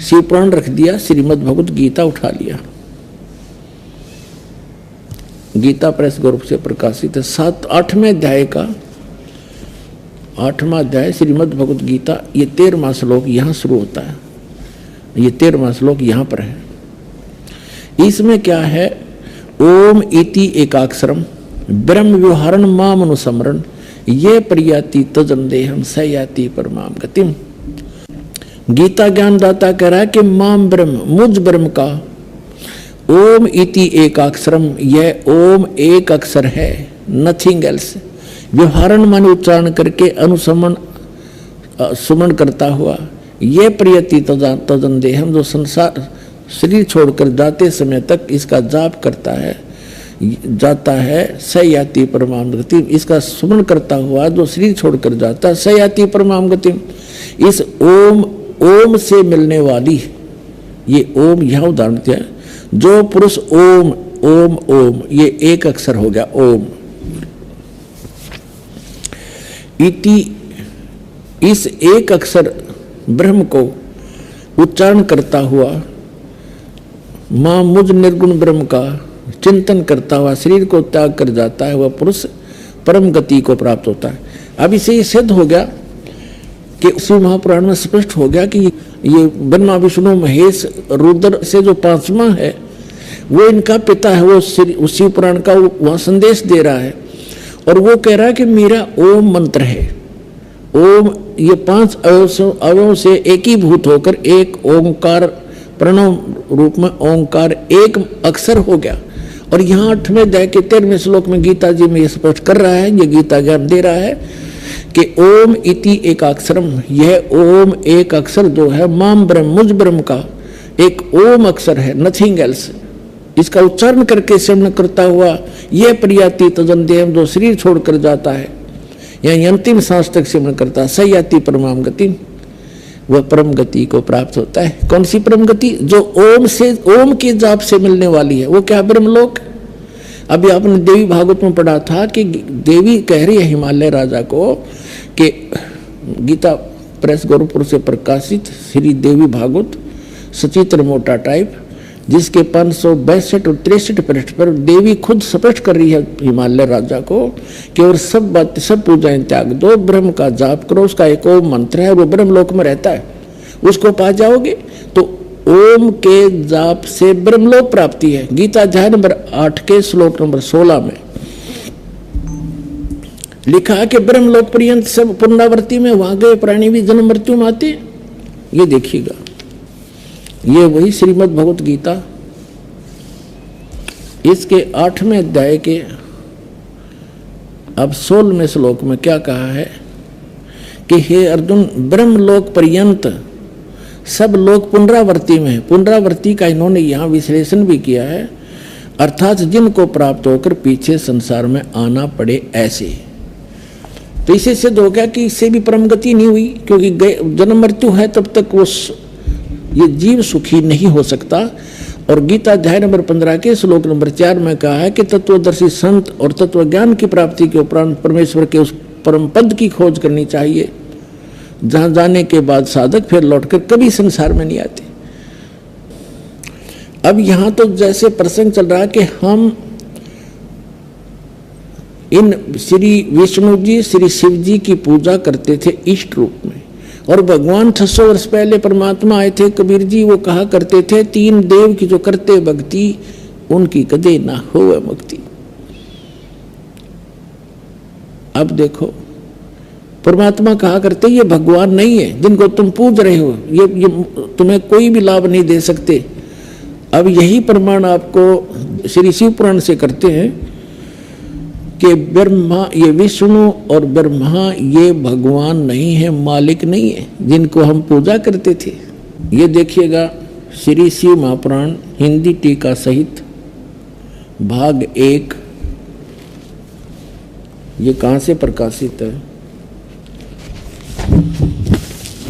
शिव पुराण रख दिया, श्रीमद् भगवत गीता उठा लिया। गीता प्रेस ग्रुप से प्रकाशित है 8वें अध्याय का 8वां अध्याय श्रीमद् भगवत गीता। ये 13वां श्लोक यहाँ शुरू होता है। ये 13वां श्लोक यहाँ पर है। इसमें क्या है? ओम इति एकाक्षरम ब्रह्म व्यवहारण माम अनुसमरण ये प्रयाति तजंदेहम सयाति परमाम गतिम। गीता ज्ञानदाता कह रहा है कि माम ब्रह्म, मुझ ब्रह्म का ओम इति एकाक्षरम, यह ओम एक अक्षर है, नथिंग एल्स। व्यवहारण माने उच्चारण करके अनुसमन सुमन करता हुआ ये प्रयति तजंदेहम जो संसार शरीर छोड़कर जाते समय तक इसका जाप करता है जाता है सयाति परमाम गति। इसका सुमन करता हुआ जो शरीर छोड़कर जाता है सयाति परमाम गति। इस ओम से मिलने वाली ये ओम यह उदाहरण दिया। जो पुरुष ओम ओम ओम ये एक अक्षर हो गया ओम इति। इस एक अक्षर ब्रह्म को उच्चारण करता हुआ मां मुझ निर्गुण ब्रह्म का चिंतन करता हुआ शरीर को त्याग कर जाता है, वह पुरुष परम गति को प्राप्त होता है। अब इसे सिद्ध हो गया कि शिव महापुराण में स्पष्ट हो गया कि ये ब्रह्मा विष्णु महेश रुद्र से जो 5वां है वो इनका पिता है। वो शिव पुराण का वहां संदेश दे रहा है और वो कह रहा है कि मेरा ओम मंत्र है। ओम ये 5 अवयव से एकीभूत होकर एक ओंकार प्रणव रूप में ओंकार एक अक्षर हो गया। और यहाँ 8वें अध्याय के 13वें श्लोक में गीता जी में ये स्पष्ट कर रहा है, ये गीता ज्ञान दे रहा है कि ओम इति एकाक्षरम, यह ओम एक अक्षर जो है माम ब्रह्म मुझ ब्रह्म का एक ओम अक्षर है, नथिंग एल्स। इसका उच्चारण करके श्रवण करता हुआ यह प्रयाति तजंदेहम जो शरीर छोड़कर जाता है यानी अंतिम सांस तक श्रवण करता है सयाति परमाम गति, वह परम गति को प्राप्त होता है। कौन सी परम गति? जो ओम के जाप से मिलने वाली है। वो क्या? ब्रह्मलोक। अभी आपने देवी भागवत में पढ़ा था कि देवी कह रही है हिमालय राजा को कि गीता प्रेस गोरखपुर से प्रकाशित श्री देवी भागवत सचित्र मोटा टाइप जिसके 562 और 63 पृष्ठ पर देवी खुद स्पष्ट कर रही है हिमालय राजा को कि और सब पूजाएं त्याग दो, ब्रह्म का जाप करो, उसका एक ओम मंत्र है, वो ब्रह्मलोक में रहता है, उसको पा जाओगे। तो ओम के जाप से ब्रह्मलोक प्राप्ति है। गीता अध्याय नंबर 8 के श्लोक नंबर 16 में लिखा है कि ब्रह्मलोक पर्यंत सब पुनरावृत्ति में वहां गए प्राणी भी जन्म मृत्यु में आते। ये देखिएगा, ये वही श्रीमद् भगवत गीता इसके 8वें अध्याय के अब 16वें श्लोक में क्या कहा है कि हे अर्जुन, ब्रह्मलोक पर्यंत सब लोग पुनरावृत्ति में, पुनरावृत्ति का इन्होंने यहाँ विश्लेषण भी किया है, अर्थात जिनको प्राप्त होकर पीछे संसार में आना पड़े ऐसे। तो इसे सिद्ध हो गया कि इससे भी परम गति नहीं हुई, क्योंकि जन्म मृत्यु है तब तक वो ये जीव सुखी नहीं हो सकता। और गीता अध्याय नंबर 15 के श्लोक नंबर 4 में कहा है कि तत्वदर्शी संत और तत्व ज्ञान की प्राप्ति के उपरांत परमेश्वर के उस परम पद की खोज करनी चाहिए जहां जाने के बाद साधक फिर लौटकर कभी संसार में नहीं आते। अब यहां तो जैसे प्रसंग चल रहा है कि हम इन श्री विष्णु जी श्री शिव जी की पूजा करते थे इष्ट रूप में, और भगवान 600 वर्ष पहले परमात्मा आए थे कबीर जी, वो कहा करते थे 3 देव की जो करते भक्ति उनकी कदे ना हो मुक्ति। अब देखो, परमात्मा कहा करते ये भगवान नहीं है जिनको तुम पूज रहे हो, ये तुम्हें कोई भी लाभ नहीं दे सकते। अब यही प्रमाण आपको श्री शिव पुराण से करते हैं कि ब्रह्मा, ये विष्णु और ब्रह्मा ये भगवान नहीं है, मालिक नहीं है जिनको हम पूजा करते थे। ये देखिएगा श्री शिव महापुराण हिंदी टीका सहित भाग 1, ये कहाँ से प्रकाशित है?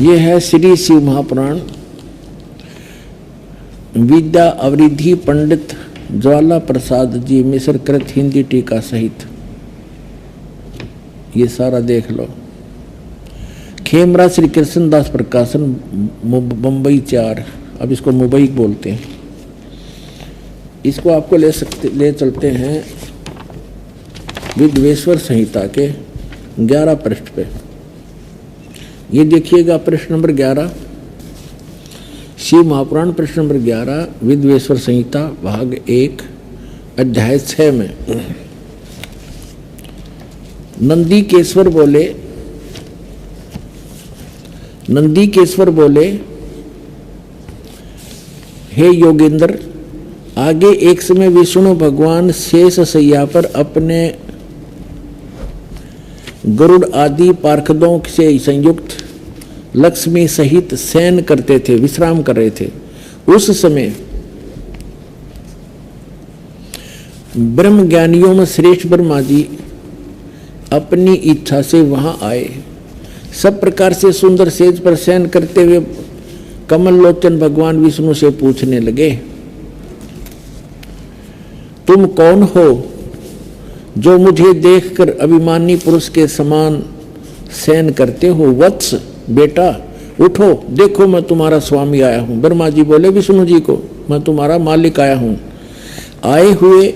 ये है श्री शिव महापुराण, विद्या अवरिधि पंडित ज्वाला प्रसाद जी मिश्र कृत हिंदी टीका सहित। ये सारा देख लो। खेमरा श्री कृष्णदास प्रकाशन मुंबई 4, अब इसको मुंबई बोलते हैं। इसको आपको ले चलते हैं विद्वेश्वर संहिता के 11 पृष्ठ पे। ये देखिएगा पृष्ठ नंबर 11, शिव महापुराण पृष्ठ नंबर 11, विद्वेश्वर संहिता भाग 1 अध्याय 6 में नंदीकेश्वर बोले, हे योगेंद्र, आगे एक समय विष्णु भगवान शेष शैया पर अपने गरुड़ आदि पार्षदों से संयुक्त लक्ष्मी सहित शयन करते थे, विश्राम कर रहे थे। उस समय ब्रह्म ज्ञानियों में श्रेष्ठ ब्रह्मा जी अपनी इच्छा से वहां आए। सब प्रकार से सुंदर सेज पर शयन करते हुए कमल लोचन भगवान विष्णु से पूछने लगे, तुम कौन हो जो मुझे देखकर अभिमानी पुरुष के समान शयन करते हो? वत्स, बेटा उठो, देखो मैं तुम्हारा स्वामी आया हूं। ब्रह्मा जी बोले विष्णु जी को, मैं तुम्हारा मालिक आया हूं। आए हुए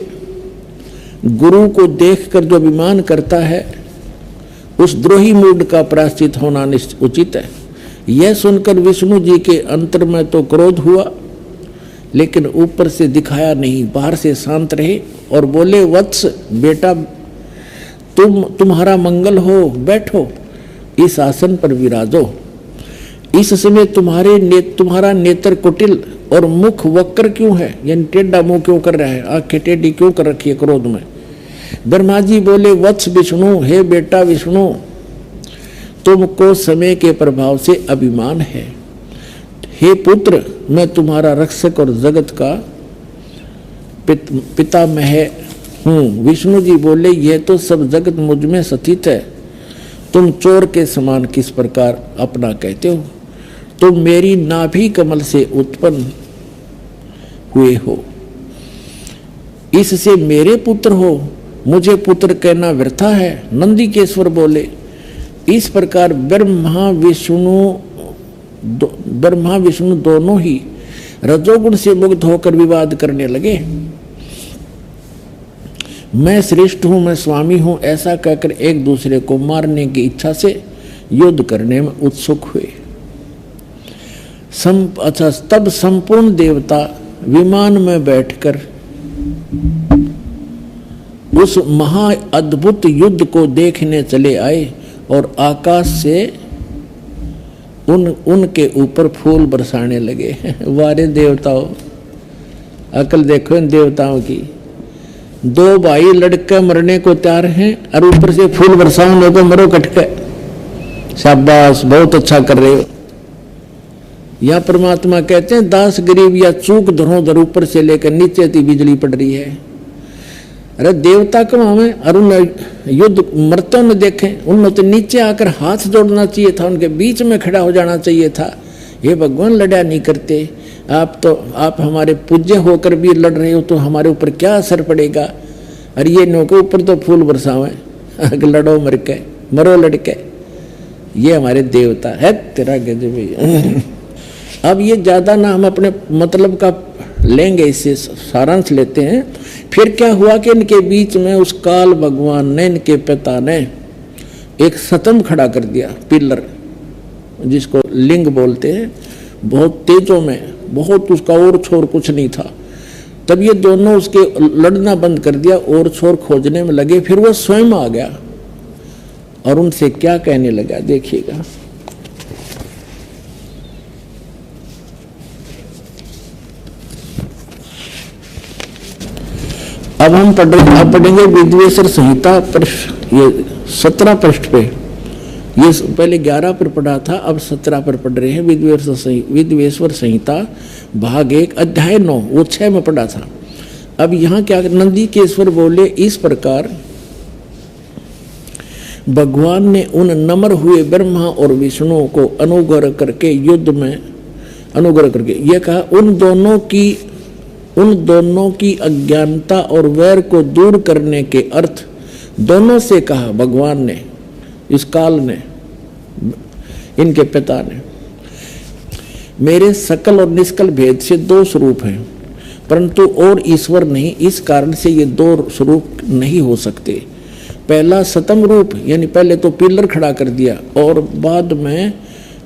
गुरु को देखकर जो अभिमान करता है उस द्रोही मूड का प्रायश्चित होना उचित है। यह सुनकर विष्णु जी के अंतर में तो क्रोध हुआ, लेकिन ऊपर से दिखाया नहीं, बाहर से शांत रहे और बोले, वत्स बेटा, तुम्हारा मंगल हो, बैठो, इस आसन पर विराजो। इस समय तुम्हारा नेत्र कुटिल और मुख वक्र क्यों है? यानी टेढ़ा मुंह क्यों कर रहा है? आंखें टेढ़ी क्यों कर रखी है क्रोध में? ब्रह्मा जी बोले, वत्स विष्णु, हे बेटा विष्णु, तुमको समय के प्रभाव से अभिमान है। हे पुत्र, मैं तुम्हारा रक्षक और जगत का पितामह हूँ। विष्णु जी बोले, यह तो सब जगत मुझ में स्थित है, तुम चोर के समान किस प्रकार अपना कहते हो? तुम मेरी नाभि कमल से उत्पन्न हुए हो, इससे मेरे पुत्र हो, मुझे पुत्र कहना व्यर्था है। नंदीकेश्वर बोले, इस प्रकार ब्रह्मा विष्णु दोनों ही रजोगुण से मुक्त होकर विवाद करने लगे। मैं श्रेष्ठ हूं, मैं स्वामी हूं, ऐसा कहकर एक दूसरे को मारने की इच्छा से युद्ध करने में उत्सुक हुए। तब संपूर्ण देवता विमान में बैठकर उस महा अद्भुत युद्ध को देखने चले आए और आकाश से उनके ऊपर फूल बरसाने लगे। वारे देवताओं, अकल देखो इन देवताओं की। दो भाई लड़के मरने को तैयार हैं और ऊपर से फूल बरसाओ, लोगों मरो कटके। शाबाश, बहुत अच्छा कर रहे हो। या परमात्मा कहते हैं, दास गरीब या चूक धरोधर ऊपर से लेकर नीचे तक बिजली पड़ रही है। अरे देवता कहाँ में? अरुण युद्ध मरते में देखें, उन्होंने तो नीचे आकर हाथ जोड़ना चाहिए था, उनके बीच में खड़ा हो जाना चाहिए था। ये भगवान लड़ा नहीं करते। आप हमारे पूज्य होकर भी लड़ रहे हो तो हमारे ऊपर क्या असर पड़ेगा? अरे ये नो के ऊपर तो फूल बरसावे, लड़ो मर के, मरो लड़के। ये हमारे देवता है। तेरा गजब। अब ये ज्यादा ना हम अपने मतलब का लेंगे, इससे सारांश लेते हैं। फिर क्या हुआ कि इनके बीच में उस काल भगवान ने, इनके पिता ने एक सतम खड़ा कर दिया, पिलर, जिसको लिंग बोलते हैं। बहुत तेजों में, बहुत उसका और छोर कुछ नहीं था। तब ये दोनों उसके लड़ना बंद कर दिया और छोर खोजने में लगे। फिर वो स्वयं आ गया और उनसे क्या कहने लगा, देखिएगा। अब हम पढ़ेंगे विद्वेश्वर संहिता पृष्ठ, ये 17 पृष्ठ पे। ये पहले 11 पर पढ़ा था, अब 17 पर पढ़ रहे हैं। विद्वेश्वर संहिता भाग 1 अध्याय 9, वो 6 में पढ़ा था। अब यहाँ क्या, नंदीकेश्वर बोले, इस प्रकार भगवान ने उन नम्र हुए ब्रह्मा और विष्णु को अनुग्रह करके युद्ध में अनुग्रह करके यह कहा, उन दोनों की अज्ञानता और वैर को दूर करने के अर्थ दोनों से कहा भगवान ने, इस काल ने, इनके पिता ने। मेरे सकल और निष्कल भेद से 2 स्वरूप हैं, परंतु और ईश्वर नहीं, इस कारण से ये 2 स्वरूप नहीं हो सकते। पहला सतम रूप, यानी पहले तो पिलर खड़ा कर दिया और बाद में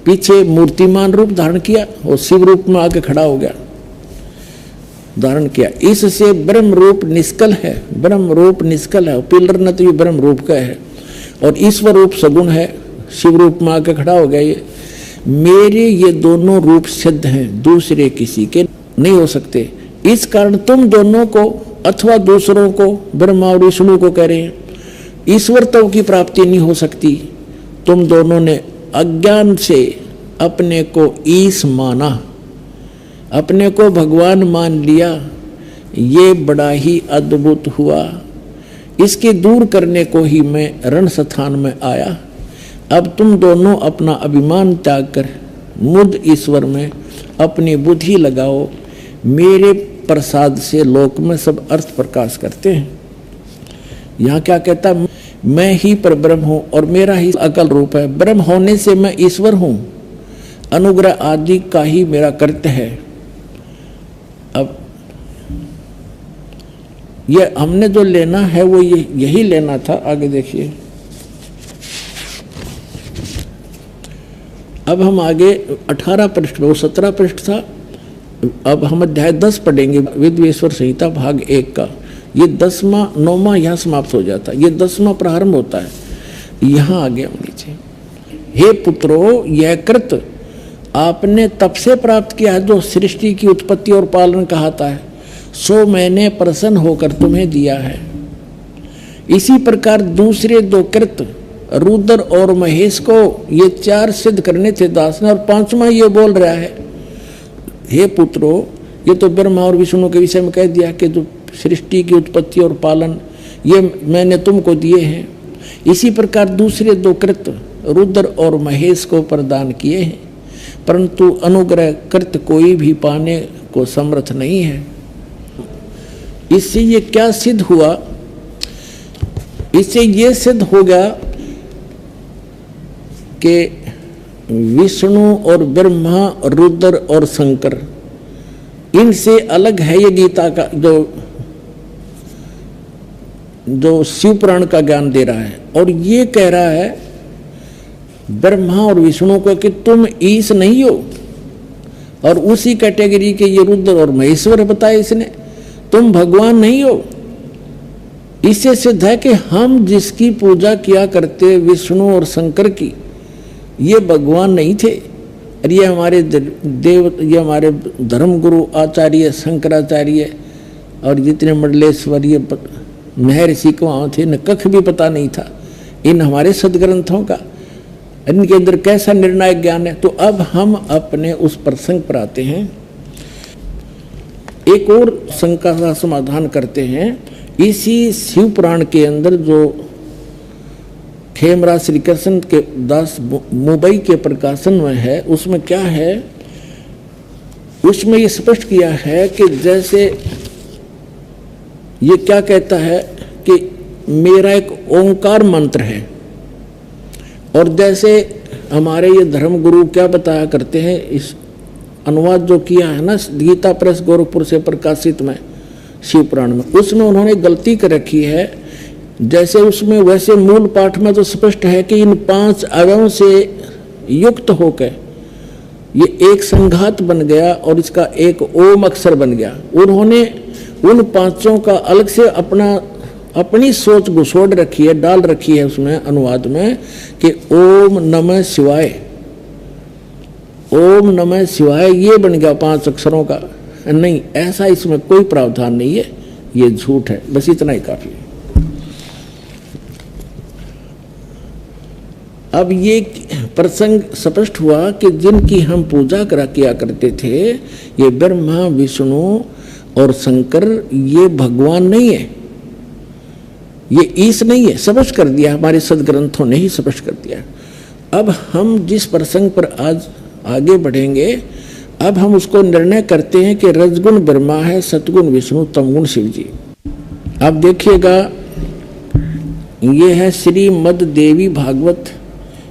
पीछे मूर्तिमान रूप धारण किया और शिव रूप में आके खड़ा हो गया, धारण किया। इससे ब्रह्म रूप निष्कल है, ब्रह्म रूप निष्कल है, पिलर न तो ये ब्रह्म रूप का है, और ईश्वर रूप सगुण है, शिव रूप में आके खड़ा हो गया। ये मेरे ये दोनों रूप सिद्ध हैं, दूसरे किसी के नहीं हो सकते। इस कारण तुम दोनों को अथवा दूसरों को, ब्रह्मा और विष्णु को कह रहे हैं, ईश्वरत्व की प्राप्ति नहीं हो सकती। तुम दोनों ने अज्ञान से अपने को ईश माना, अपने को भगवान मान लिया, ये बड़ा ही अद्भुत हुआ। इसके दूर करने को ही मैं रण स्थान में आया। अब तुम दोनों अपना अभिमान त्याग कर मुद ईश्वर में अपनी बुद्धि लगाओ। मेरे प्रसाद से लोक में सब अर्थ प्रकाश करते हैं। यहाँ क्या कहता, मैं ही परब्रह्म हूँ और मेरा ही अकल रूप है। ब्रह्म होने से मैं ईश्वर हूँ, अनुग्रह आदि का ही मेरा कर्तव्य है। अब ये हमने जो लेना है वो यही लेना था। आगे देखिए, अब हम आगे 18 पृष्ठ में, वो 17 पृष्ठ था, अब हम अध्याय 10 पढ़ेंगे, विद्वेश्वर संहिता भाग 1 का। ये 10वां 9वां यहाँ समाप्त हो जाता है, ये 10वां प्रारंभ होता है। यहाँ आगे हम नीचे, हे पुत्रो, यह कृत आपने तब से प्राप्त किया है जो सृष्टि की उत्पत्ति और पालन कहता है, सो मैंने प्रसन्न होकर तुम्हें दिया है। इसी प्रकार दूसरे 2 कृत रुद्र और महेश को ये 4 सिद्ध करने थे दास ने, और 5वां ये बोल रहा है, हे पुत्रो, ये तो ब्रह्मा और विष्णु के विषय में कह दिया कि जो सृष्टि की उत्पत्ति और पालन ये मैंने तुमको दिए हैं। इसी प्रकार दूसरे 2 कृत रुद्र और महेश को प्रदान किए हैं, परंतु अनुग्रह कृत कोई भी पाने को समर्थ नहीं है। इससे ये क्या सिद्ध हुआ, इससे ये सिद्ध हो गया कि विष्णु और ब्रह्मा, रुद्र और शंकर, इनसे अलग है ये गीता का जो शिव पुराण का ज्ञान दे रहा है। और ये कह रहा है ब्रह्मा और विष्णु को कि तुम ईश नहीं हो, और उसी कैटेगरी के ये रुद्र और महेश्वर बताए इसने, तुम भगवान नहीं हो। इससे सिद्ध है कि हम जिसकी पूजा किया करते विष्णु और शंकर की, ये भगवान नहीं थे। और ये हमारे देव, ये हमारे धर्मगुरु आचार्य शंकराचार्य और जितने मंडलेश्वर, ये महर्षि को वहाँ थे, न कख भी पता नहीं था इन हमारे सदग्रंथों का, इनके अंदर कैसा निर्णायक ज्ञान है। तो अब हम अपने उस प्रसंग पर आते हैं, एक और शंका का समाधान करते हैं। इसी शिव पुराण के अंदर जो खेमराज श्री कृष्ण के दास मुंबई के प्रकाशन में है, उसमें क्या है, उसमें ये स्पष्ट किया है कि जैसे ये क्या कहता है कि मेरा एक ओंकार मंत्र है, और जैसे हमारे ये धर्मगुरु क्या बताया करते हैं, इस अनुवाद जो किया है ना गीता प्रेस गोरखपुर से प्रकाशित में शिव पुराण में, उसमें उन्होंने गलती कर रखी है। जैसे उसमें वैसे मूल पाठ में तो स्पष्ट है कि इन 5 अवयवों से युक्त होकर ये एक संघात बन गया और इसका एक ओम अक्षर बन गया। उन्होंने उन पांचों का अलग से अपनी सोच घुसोड़ रखी है, डाल रखी है उसमें अनुवाद में कि ओम नमः शिवाय, ओम नमः शिवाय ये बन गया 5 अक्षरों का। नहीं, ऐसा इसमें कोई प्रावधान नहीं है, ये झूठ है। बस इतना ही काफी है। अब ये प्रसंग स्पष्ट हुआ कि जिनकी हम पूजा करा किया करते थे, ये ब्रह्मा विष्णु और शंकर, ये भगवान नहीं है, ये ईश नहीं है। स्पष्ट कर दिया, हमारे सदग्रंथों ने ही स्पष्ट कर दिया। अब हम जिस प्रसंग पर आज आगे बढ़ेंगे, अब हम उसको निर्णय करते हैं कि रजगुण ब्रह्मा है, सतगुण विष्णु, तमगुण शिव जी। अब देखिएगा, ये है श्रीमद देवी भागवत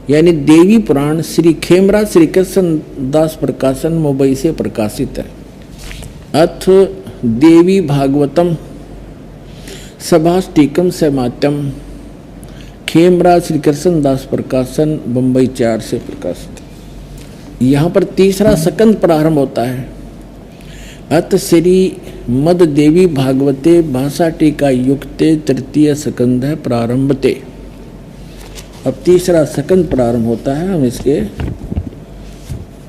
यानी देवी पुराण, श्री खेमरा श्री कृष्ण दास प्रकाशन मुंबई से प्रकाशित है। अथ देवी भागवतम सभाष्टिकम समात्यम, खेमरा श्री कृष्ण दास प्रकाशन मुंबई 4 से प्रकाशित है। यहाँ पर तीसरा स्कंद प्रारंभ होता है। अथ श्री मद देवी भागवते भाषा टीका युक्ते तृतीय स्कंद है प्रारंभते। अब तीसरा स्कंद प्रारंभ होता है। हम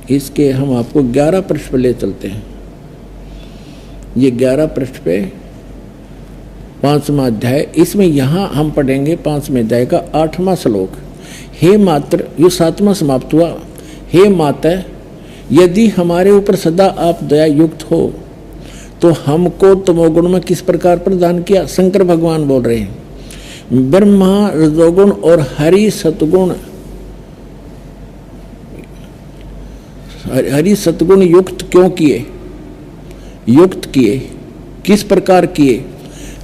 इसके हम आपको 11 पृष्ठ पे ले चलते हैं। ये 11 पृष्ठ पे 5वां अध्याय, इसमें यहाँ हम पढ़ेंगे 5वें अध्याय का 8वां श्लोक। हे मात्र, ये 7वां समाप्त हुआ। हे माता, यदि हमारे ऊपर सदा आप दया युक्त हो तो हमको तमोगुण में किस प्रकार प्रदान किया। शंकर भगवान बोल रहे हैं, ब्रह्मा रजोगुण और हरि सतगुण, हरि सतगुण युक्त क्यों किए, युक्त किए, किस प्रकार किए।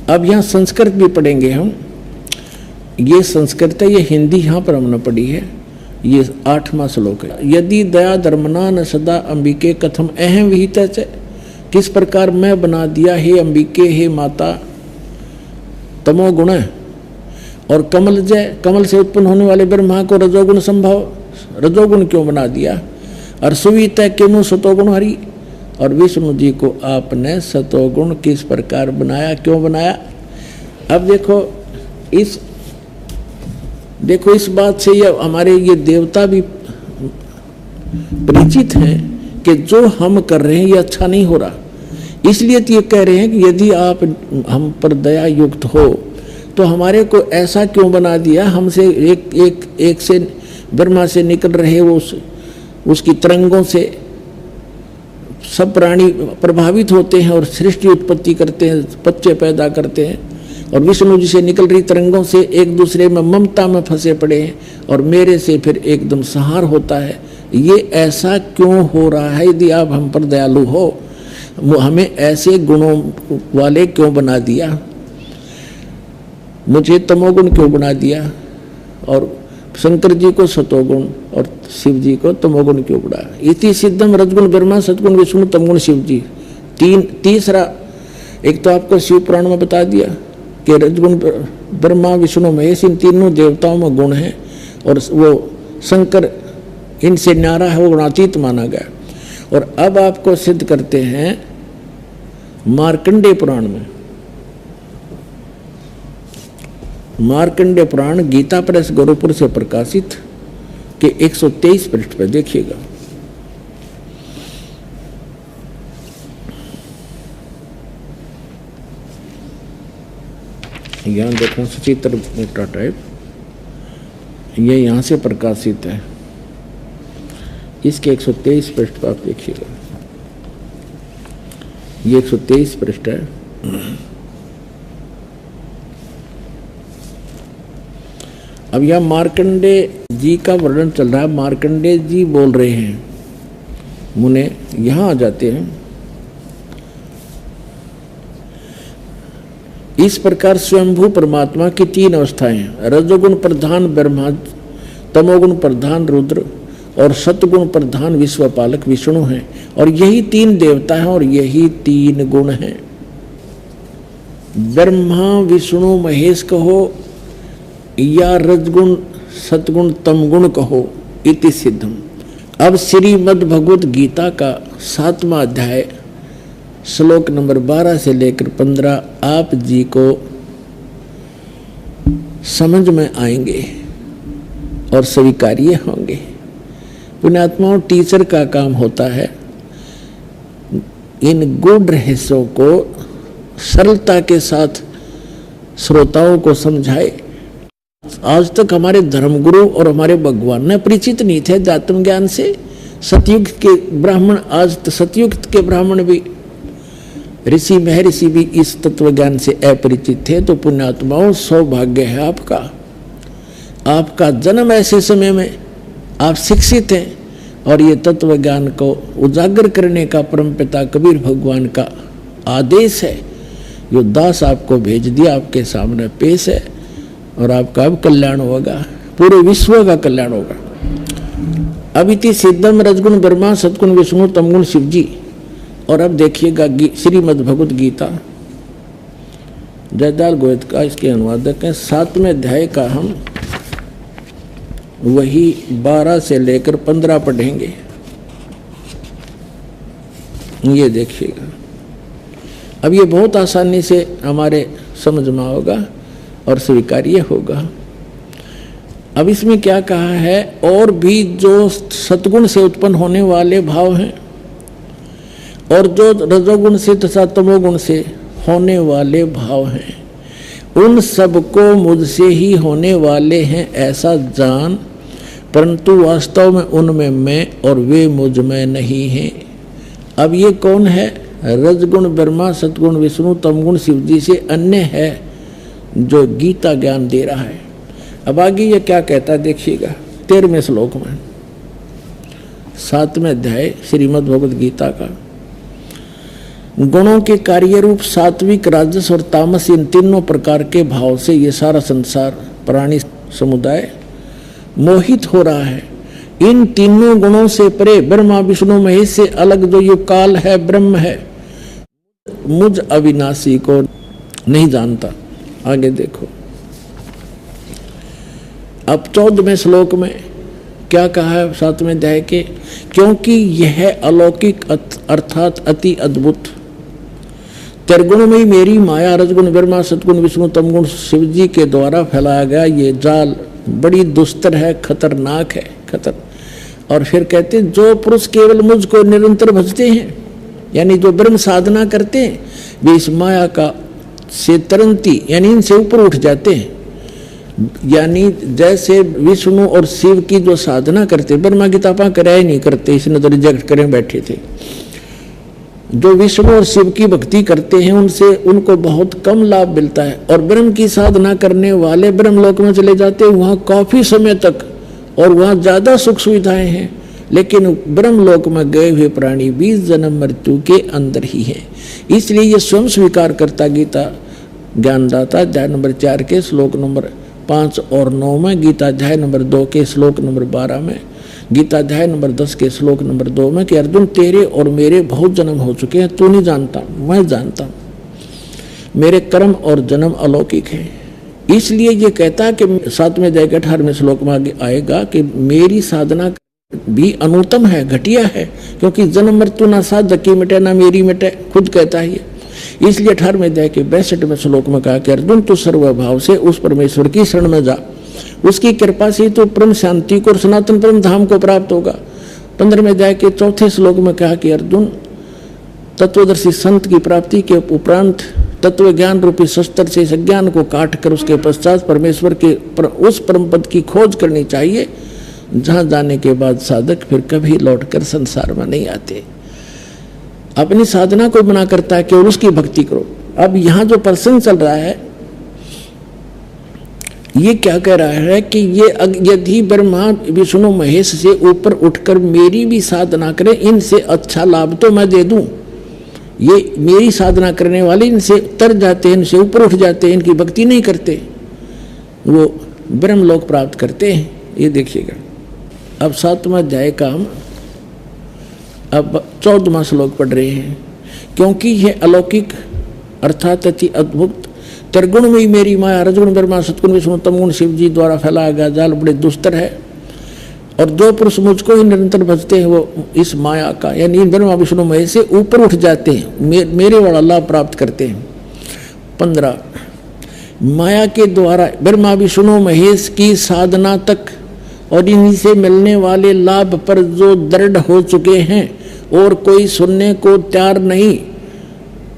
अब यहाँ संस्कृत भी पढ़ेंगे हम। ये संस्कृत है, ये हिंदी यहाँ पर हमने पढ़ी है। ये 8वां श्लोक है। यदि दया धर्मना न सदा अंबिके कथम अहम विहित है, किस प्रकार मैं बना दिया हे अंबिके, हे माता, तमोगुण और कमल जय, कमल से उत्पन्न होने वाले ब्रह्मा को रजोगुण संभव, रजोगुण क्यों बना दिया। और सुवित किनु सतोगुण हरि, और विष्णु जी को आपने सतोगुण किस प्रकार बनाया, क्यों बनाया। अब देखो इस बात से ये हमारे ये देवता भी परिचित हैं कि जो हम कर रहे हैं ये अच्छा नहीं हो रहा। इसलिए तो ये कह रहे हैं कि यदि आप हम पर दया युक्त हो तो हमारे को ऐसा क्यों बना दिया। हमसे एक से ब्रह्मा से निकल रहे वो उसकी तरंगों से सब प्राणी प्रभावित होते हैं और सृष्टि उत्पत्ति करते हैं, बच्चे पैदा करते हैं। और विष्णु जी से निकल रही तरंगों से एक दूसरे में ममता में फंसे पड़े हैं और मेरे से फिर एकदम संहार होता है। ये ऐसा क्यों हो रहा है। यदि आप हम पर दयालु हो, हमें ऐसे गुणों वाले क्यों बना दिया, मुझे तमोगुण क्यों बना दिया, और शंकर जी को सतोगुण और शिव जी को तमोगुण क्यों बढ़ाया। इति सिद्धम रजगुण ब्रह्मा सतगुण विष्णु तमगुण शिव जी। तीसरा एक तो आपको शिव पुराण में बता दिया कि रजगुण ब्रह्मा विष्णु महेश इन तीनों देवताओं में गुण है, और वो शंकर इनसे न्यारा है, वो गुणातीत माना गया। और अब आपको सिद्ध करते हैं मार्कंडेय पुराण में। मार्कंडेय पुराण गीता प्रेस गोरखपुर से प्रकाशित के 123 पृष्ठ पर देखिएगा। यहाँ देखो सचित्र मोटा टाइप, ये यहाँ से प्रकाशित है। इसके 123 पृष्ठ पर आप देखिएगा, ये 123 पृष्ठ है। अब यह मार्कंडेय जी का वर्णन चल रहा है। मार्कंडेय जी बोल रहे हैं, मुने यहाँ आ जाते हैं। इस प्रकार स्वयंभू परमात्मा की 3 अवस्थाएं हैं। रजोगुण प्रधान ब्रह्मा, तमोगुण प्रधान रुद्र और सतगुण प्रधान विश्वपालक विष्णु हैं। और यही 3 देवता हैं और यही 3 गुण हैं। ब्रह्मा विष्णु महेश कहो या रजगुण सतगुण तमगुण कहो, इति सिद्धम। अब श्रीमद् भगवत गीता का 7वां अध्याय श्लोक नंबर 12 से लेकर 15 आप जी को समझ में आएंगे और स्वीकार्य होंगे। पुण्यात्माओं, टीचर का काम होता है इन गूढ़ रहस्यों को सरलता के साथ श्रोताओं को समझाए। आज तक हमारे धर्मगुरु और हमारे भगवान ने परिचित नहीं थे अध्यात्म ज्ञान से। सतयुग के ब्राह्मण, आज तो सतयुग के ब्राह्मण भी, ऋषि महर्षि भी इस तत्व ज्ञान से अपरिचित थे। तो पुण्यात्माओं, सौभाग्य है आपका, आपका जन्म ऐसे समय में आप शिक्षित हैं और ये तत्व ज्ञान को उजागर करने का परमपिता कबीर भगवान का आदेश है। यो दास आपको भेज दिया, आपके सामने पेश है और आपका अब कल्याण होगा, पूरे विश्व का कल्याण होगा। अभिति सिद्धम रजगुण ब्रह्मा सतगुण विष्णु तमगुण शिव जी। और अब देखिएगा श्रीमद् भगवत गीता, जयदाल गोयत का इसके अनुवादक हैं। 7वें अध्याय का हम वही 12 से लेकर 15 पढ़ेंगे। ये देखिएगा, अब ये बहुत आसानी से हमारे समझ में होगा और स्वीकार्य होगा। अब इसमें क्या कहा है, और भी जो सतगुण से उत्पन्न होने वाले भाव हैं और जो रजोगुण से तथा तमोगुण से होने वाले भाव हैं, उन सबको मुझसे ही होने वाले हैं ऐसा जान, परंतु वास्तव में उनमें मैं और वे मुझ में नहीं हैं। अब ये कौन है? रजगुण ब्रह्मा सतगुण विष्णु तमगुण शिव जी से अन्य है जो गीता ज्ञान दे रहा है। अब आगे ये क्या कहता है देखिएगा 13वें श्लोक में, 7वें अध्याय श्रीमद् भगवत गीता का। गुणों के कार्य रूप सात्विक, राजस और तामस, इन तीनों प्रकार के भाव से ये सारा संसार प्राणी समुदाय मोहित हो रहा है। इन तीनों गुणों से परे ब्रह्मा विष्णु महेश से अलग जो ये काल है, ब्रह्म है, मुझ अविनाशी को नहीं जानता। आगे देखो, अब 14वें श्लोक में क्या कहा है 7वें अध्याय के, क्योंकि यह अलौकिक अर्थात अति अद्भुत त्रिगुण में मेरी माया रजगुण ब्रह्मा सतगुण विष्णु तमगुण शिव जी के द्वारा फैलाया गया ये जाल बड़ी दुस्तर है, खतरनाक है, और फिर कहते जो पुरुष केवल मुझको निरंतर भजते हैं, यानी जो ब्रह्म साधना करते हैं, वे इस माया का से तरंती यानी इनसे ऊपर उठ जाते हैं। यानी जैसे विष्णु और शिव की जो साधना करते, ब्रह्मा की तपा कराया नहीं करते, इसने तो रिजेक्ट करें बैठे थे। जो विष्णु और शिव की भक्ति करते हैं उनसे उनको बहुत कम लाभ मिलता है, और ब्रह्म की साधना करने वाले ब्रह्मलोक में चले जाते हैं, वहाँ काफी समय तक और वहाँ ज्यादा सुख सुविधाएं हैं। लेकिन ब्रह्मलोक में गए हुए प्राणी 20 जन्म मृत्यु के अंदर ही हैं। इसलिए ये स्वयं स्वीकार करता गीता ज्ञानदाता अध्याय नंबर 4 के श्लोक नंबर 5 और 9 में, गीता अध्याय नंबर 2 के श्लोक नंबर 12 में, गीता अध्याय नंबर 10 के श्लोक नंबर 2 में कि अर्जुन तेरे और मेरे बहुत जन्म हो चुके हैं, तू नहीं जानता, मैं जानता हूँ, मेरे कर्म और जन्म अलौकिक है। इसलिए ये कहता है कि 7वें अध्याय के 18वें श्लोक में आगे आएगा कि मेरी साधना भी अनुत्तम है, घटिया है, क्योंकि जन्म मृत्यु ना साधक की मिटे ना मेरी मिटे, खुद कहता है। इसलिए 18वें अध्याय के 62वें श्लोक में कहा कि अर्जुन तू सर्वभाव से उस परमेश्वर की शरण में जा, उसकी कृपा से तो परम शांति को और सनातन परम धाम को प्राप्त होगा। 15वें अध्याय के 4थे श्लोक में कहा कि अर्जुन तत्वदर्शी संत की प्राप्ति के उपरांत तत्व ज्ञान रूपी शस्त्र से इस ज्ञान को काट कर उसके पश्चात परमेश्वर के उस परम पद की खोज करनी चाहिए, जहाँ जाने के बाद साधक फिर कभी लौटकर संसार में नहीं आते। अपनी साधना को बना करता है केवल उसकी भक्ति करो। अब यहाँ जो प्रसंग चल रहा है ये क्या कह रहा है कि ये यदि ब्रह्मा विष्णु महेश से ऊपर उठकर मेरी भी साधना करें, इनसे अच्छा लाभ तो मैं दे दूं। ये मेरी साधना करने वाले इनसे तर जाते हैं, इनसे ऊपर उठ जाते हैं, इनकी भक्ति नहीं करते, वो ब्रह्मलोक प्राप्त करते हैं। ये देखिएगा अब 7वां अध्याय का हम अब 14वां श्लोक पढ़ रहे हैं। क्योंकि यह अलौकिक अर्थात अति अद्भुत त्रिगुण में ही मेरी माया रजगुण ब्रह्मा सतगुण विष्णु तमगुण शिव जी द्वारा फैलाया गया जाल बड़े दुस्तर है, और जो पुरुष मुझको ही निरंतर भजते हैं वो इस माया का यानी ब्रह्मा विष्णु महेश से ऊपर उठ जाते हैं, मेरे वाला लाभ प्राप्त करते हैं। 15 माया के द्वारा ब्रह्मा विष्णु महेश की साधना तक और इन्हीं से मिलने वाले लाभ पर जो दृढ़ हो चुके हैं और कोई सुनने को तैयार नहीं,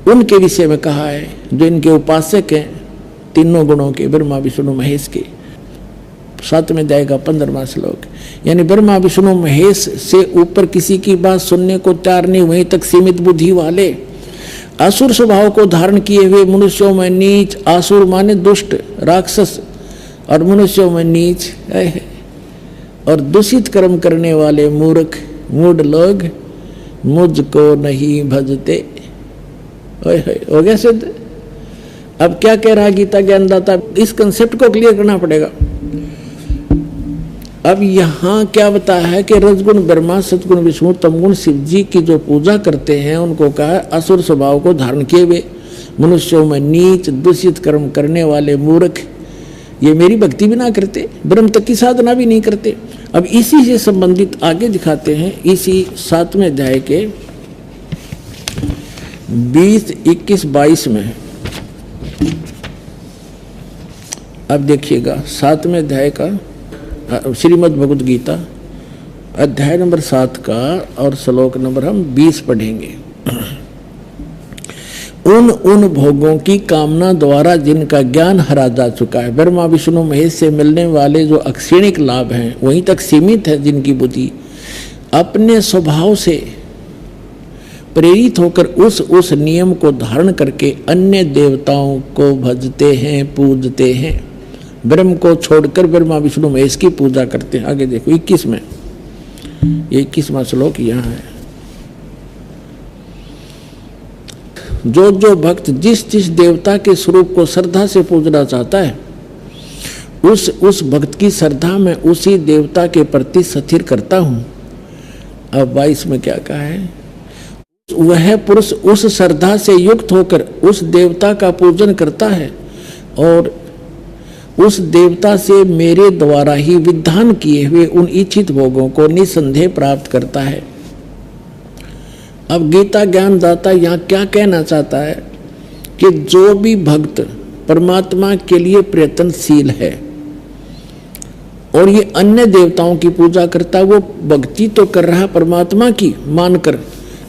उनके विषय में कहा है। जो इनके उपासक हैं तीनों गुणों के, ब्रह्मा विष्णु महेश के। 7वें अध्याय का 15वां श्लोक, यानी ब्रह्मा विष्णु महेश से ऊपर किसी की बात सुनने को तैयार नहीं, वहीं तक सीमित बुद्धि वाले, असुर स्वभाव को धारण किए हुए मनुष्यों में नीच, आसुर माने दुष्ट राक्षस, और मनुष्यों में नीच और दूषित कर्म करने वाले मूर्ख मूढ़ लोग मुझको नहीं भजते। हो गया सिद्ध। अब क्या कह रहा गीता ज्ञानदाता, इस कंसेप्ट को क्लियर करना पड़ेगा। अब यहाँ क्या बताया है कि रजगुण ब्रह्मा, सतगुण विष्णु, तमगुण शिव जी की जो पूजा करते हैं उनको कहा है असुर स्वभाव को धारण किए हुए मनुष्यों में नीच, दूषित कर्म करने वाले मूर्ख, ये मेरी भक्ति भी ना करते, ब्रह्म तक की साधना भी नहीं करते। अब इसी से संबंधित आगे दिखाते हैं इसी 7वें अध्याय के 20, 21, 22 में। अब देखिएगा 7वें अध्याय का श्रीमद् भगवद गीता अध्याय नंबर 7 का और श्लोक नंबर हम 20 पढ़ेंगे। उन भोगों की कामना द्वारा जिनका ज्ञान हरा जा चुका है, ब्रह्मा विष्णु महेश से मिलने वाले जो अक्षणिक लाभ हैं वहीं तक सीमित है, जिनकी बुद्धि अपने स्वभाव से प्रेरित होकर उस नियम को धारण करके अन्य देवताओं को भजते हैं, पूजते हैं, ब्रह्म को छोड़कर ब्रह्मा विष्णु महेश की पूजा करते हैं। आगे देखो 21 में, ये 21वां श्लोक यहाँ है। जो भक्त जिस देवता के स्वरूप को श्रद्धा से पूजना चाहता है उस भक्त की श्रद्धा में उसी देवता के प्रति स्थिर करता हूँ। अब 22 में क्या कहा है, वह पुरुष उस श्रद्धा से युक्त होकर उस देवता का पूजन करता है और उस देवता से मेरे द्वारा ही विधान किए हुए उन इच्छित भोगों को निसंदेह प्राप्त करता है। अब गीता ज्ञानदाता यहाँ क्या कहना चाहता है कि जो भी भक्त परमात्मा के लिए प्रयत्नशील है और ये अन्य देवताओं की पूजा करता है, वो भक्ति तो कर रहा परमात्मा की मानकर,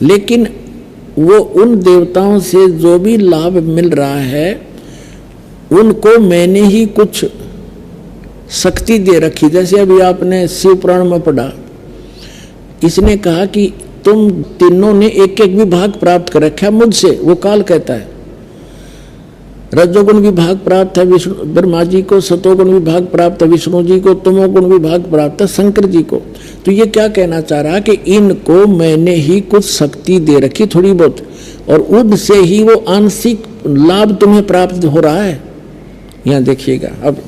लेकिन वो उन देवताओं से जो भी लाभ मिल रहा है उनको मैंने ही कुछ शक्ति दे रखी। जैसे अभी आपने शिव पुराण में पढ़ा, इसने कहा कि तुम तीनों ने एक एक विभाग प्राप्त कर रखा है मुझसे। वो काल कहता है रजोगुण विभाग प्राप्त है विष्णु ब्रह्मा जी को, सतोगुण विभाग प्राप्त है विष्णु जी को, तमोगुण विभाग प्राप्त है शंकर जी को। तो ये क्या कहना चाह रहा कि इनको मैंने ही कुछ शक्ति दे रखी थोड़ी बहुत, और उनसे ही वो आंशिक लाभ तुम्हें प्राप्त हो रहा है। यहाँ देखिएगा अब